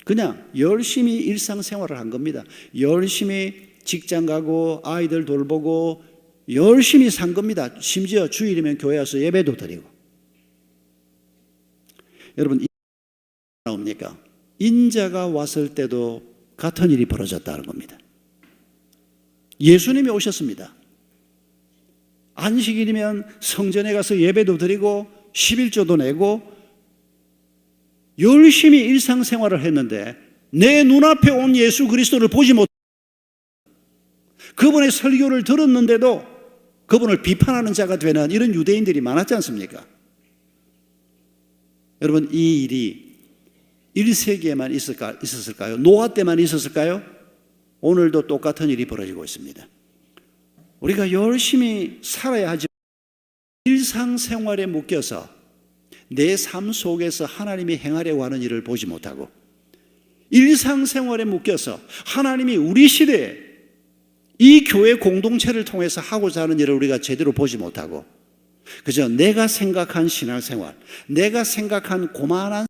그냥 열심히 일상생활을 한 겁니다. 열심히 직장 가고 아이들 돌보고 열심히 산 겁니다. 심지어 주일이면 교회 와서 예배도 드리고. 여러분 나옵니까? 인자가 왔을 때도 같은 일이 벌어졌다는 겁니다. 예수님이 오셨습니다. 안식일이면 성전에 가서 예배도 드리고 11조도 내고 열심히 일상생활을 했는데 내 눈앞에 온 예수 그리스도를 보지 못, 그분의 설교를 들었는데도 그분을 비판하는 자가 되는 이런 유대인들이 많았지 않습니까? 여러분 이 일이 1세기에만 있었을까요? 노아 때만 있었을까요? 오늘도 똑같은 일이 벌어지고 있습니다. 우리가 열심히 살아야 하지만 일상생활에 묶여서 내 삶 속에서 하나님이 행하려고 하는 일을 보지 못하고 일상생활에 묶여서 하나님이 우리 시대에 이 교회 공동체를 통해서 하고자 하는 일을 우리가 제대로 보지 못하고 그저 내가 생각한 신앙생활, 내가 생각한 고만한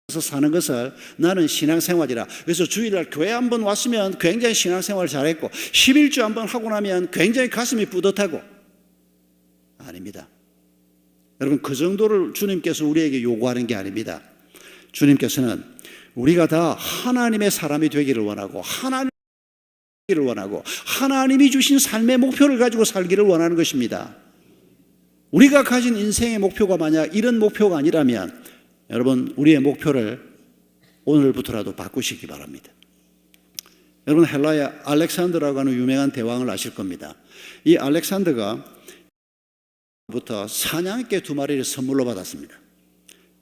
사는 것을 나는 신앙생활이라. 그래서 주일날 교회 한번 왔으면 굉장히 신앙생활을 잘했고 11주 한번 하고 나면 굉장히 가슴이 뿌듯하고. 아닙니다. 여러분 그 정도를 주님께서 우리에게 요구하는 게 아닙니다. 주님께서는 우리가 다 하나님의 사람이 되기를 원하고 하나님이 주신 삶의 목표를 가지고 살기를 원하는 것입니다. 우리가 가진 인생의 목표가 만약 이런 목표가 아니라면 여러분 우리의 목표를 오늘부터라도 바꾸시기 바랍니다. 여러분 헬라의 알렉산더라고 하는 유명한 대왕을 아실 겁니다. 이 알렉산더가 부터 사냥개 2마리를 선물로 받았습니다.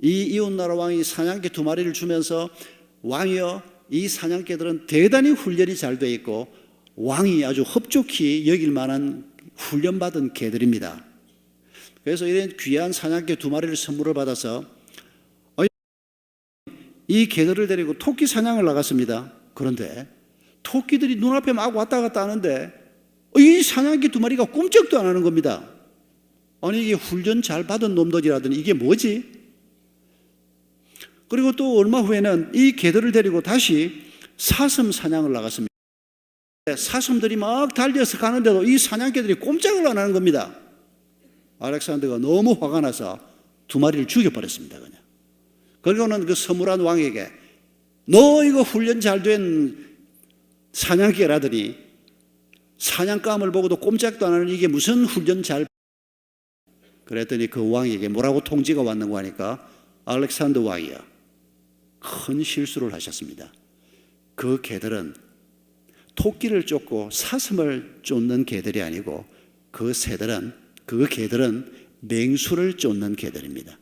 이 이웃나라 왕이 사냥개 2마리를 주면서 왕이여 이 사냥개들은 대단히 훈련이 잘 되어 있고 왕이 아주 흡족히 여길 만한 훈련받은 개들입니다. 그래서 이런 귀한 사냥개 2마리를 선물을 받아서 이 개들을 데리고 토끼 사냥을 나갔습니다. 그런데 토끼들이 눈앞에 막 왔다 갔다 하는데 이 사냥개 2마리가 꼼짝도 안 하는 겁니다. 아니 이게 훈련 잘 받은 놈들이라더니 이게 뭐지? 그리고 또 얼마 후에는 이 개들을 데리고 다시 사슴 사냥을 나갔습니다. 사슴들이 막 달려서 가는데도 이 사냥개들이 꼼짝을 안 하는 겁니다. 알렉산더가 너무 화가 나서 2마리를 죽여버렸습니다. 그냥. 그리고는 그 서물한 왕에게 너 이거 훈련 잘 된 사냥개라더니 사냥감을 보고도 꼼짝도 안 하는 이게 무슨 훈련 잘 그랬더니 그 왕에게 뭐라고 통지가 왔는고 하니까 알렉산더 왕이야. 큰 실수를 하셨습니다. 그 개들은 토끼를 쫓고 사슴을 쫓는 개들이 아니고 그 개들은 맹수를 쫓는 개들입니다.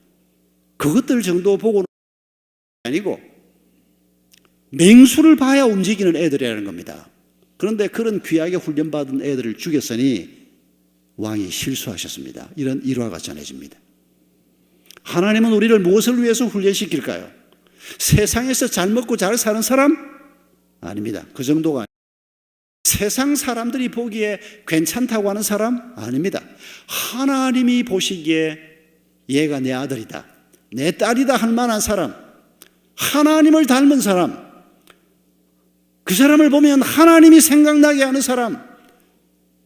그것들 정도 보고는 아니고 맹수를 봐야 움직이는 애들이라는 겁니다. 그런데 그런 귀하게 훈련받은 애들을 죽였으니 왕이 실수하셨습니다. 이런 일화가 전해집니다. 하나님은 우리를 무엇을 위해서 훈련시킬까요? 세상에서 잘 먹고 잘 사는 사람? 아닙니다. 그 정도가 아닙니다. 세상 사람들이 보기에 괜찮다고 하는 사람? 아닙니다. 하나님이 보시기에 얘가 내 아들이다, 내 딸이다 할 만한 사람, 하나님을 닮은 사람, 그 사람을 보면 하나님이 생각나게 하는 사람,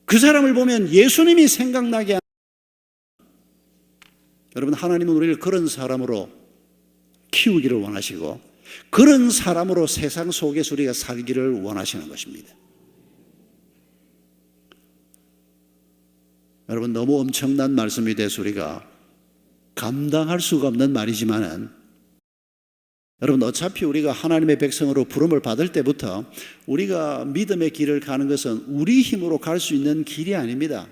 그 사람을 보면 예수님이 생각나게 하는 사람. 여러분, 하나님은 우리를 그런 사람으로 키우기를 원하시고 그런 사람으로 세상 속에서 우리가 살기를 원하시는 것입니다. 여러분, 너무 엄청난 말씀이 돼서 우리가 감당할 수가 없는 말이지만은, 여러분, 어차피 우리가 하나님의 백성으로 부름을 받을 때부터 우리가 믿음의 길을 가는 것은 우리 힘으로 갈 수 있는 길이 아닙니다.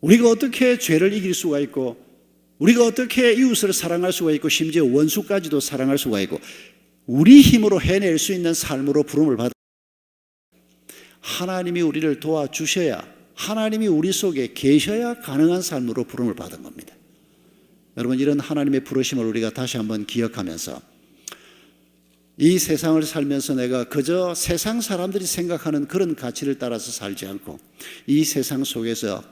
우리가 어떻게 죄를 이길 수가 있고, 우리가 어떻게 이웃을 사랑할 수가 있고, 심지어 원수까지도 사랑할 수가 있고, 우리 힘으로 해낼 수 있는 삶으로 부름을 받아 하나님이 우리를 도와주셔야, 하나님이 우리 속에 계셔야 가능한 삶으로 부름을 받은 겁니다. 여러분, 이런 하나님의 부르심을 우리가 다시 한번 기억하면서 이 세상을 살면서 내가 그저 세상 사람들이 생각하는 그런 가치를 따라서 살지 않고 이 세상 속에서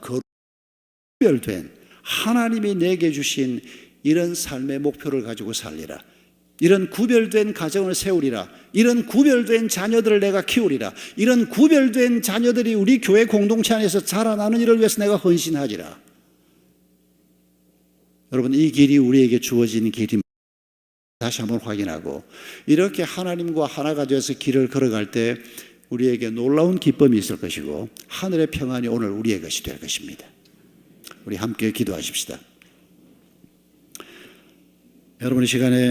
구별된 하나님이 내게 주신 이런 삶의 목표를 가지고 살리라, 이런 구별된 가정을 세우리라, 이런 구별된 자녀들을 내가 키우리라, 이런 구별된 자녀들이 우리 교회 공동체 안에서 자라나는 일을 위해서 내가 헌신하리라. 여러분, 이 길이 우리에게 주어진 길입니다. 다시 한번 확인하고 이렇게 하나님과 하나가 되어서 길을 걸어갈 때 우리에게 놀라운 기쁨이 있을 것이고 하늘의 평안이 오늘 우리의 것이 될 것입니다. 우리 함께 기도하십시다. 여러분, 이 시간에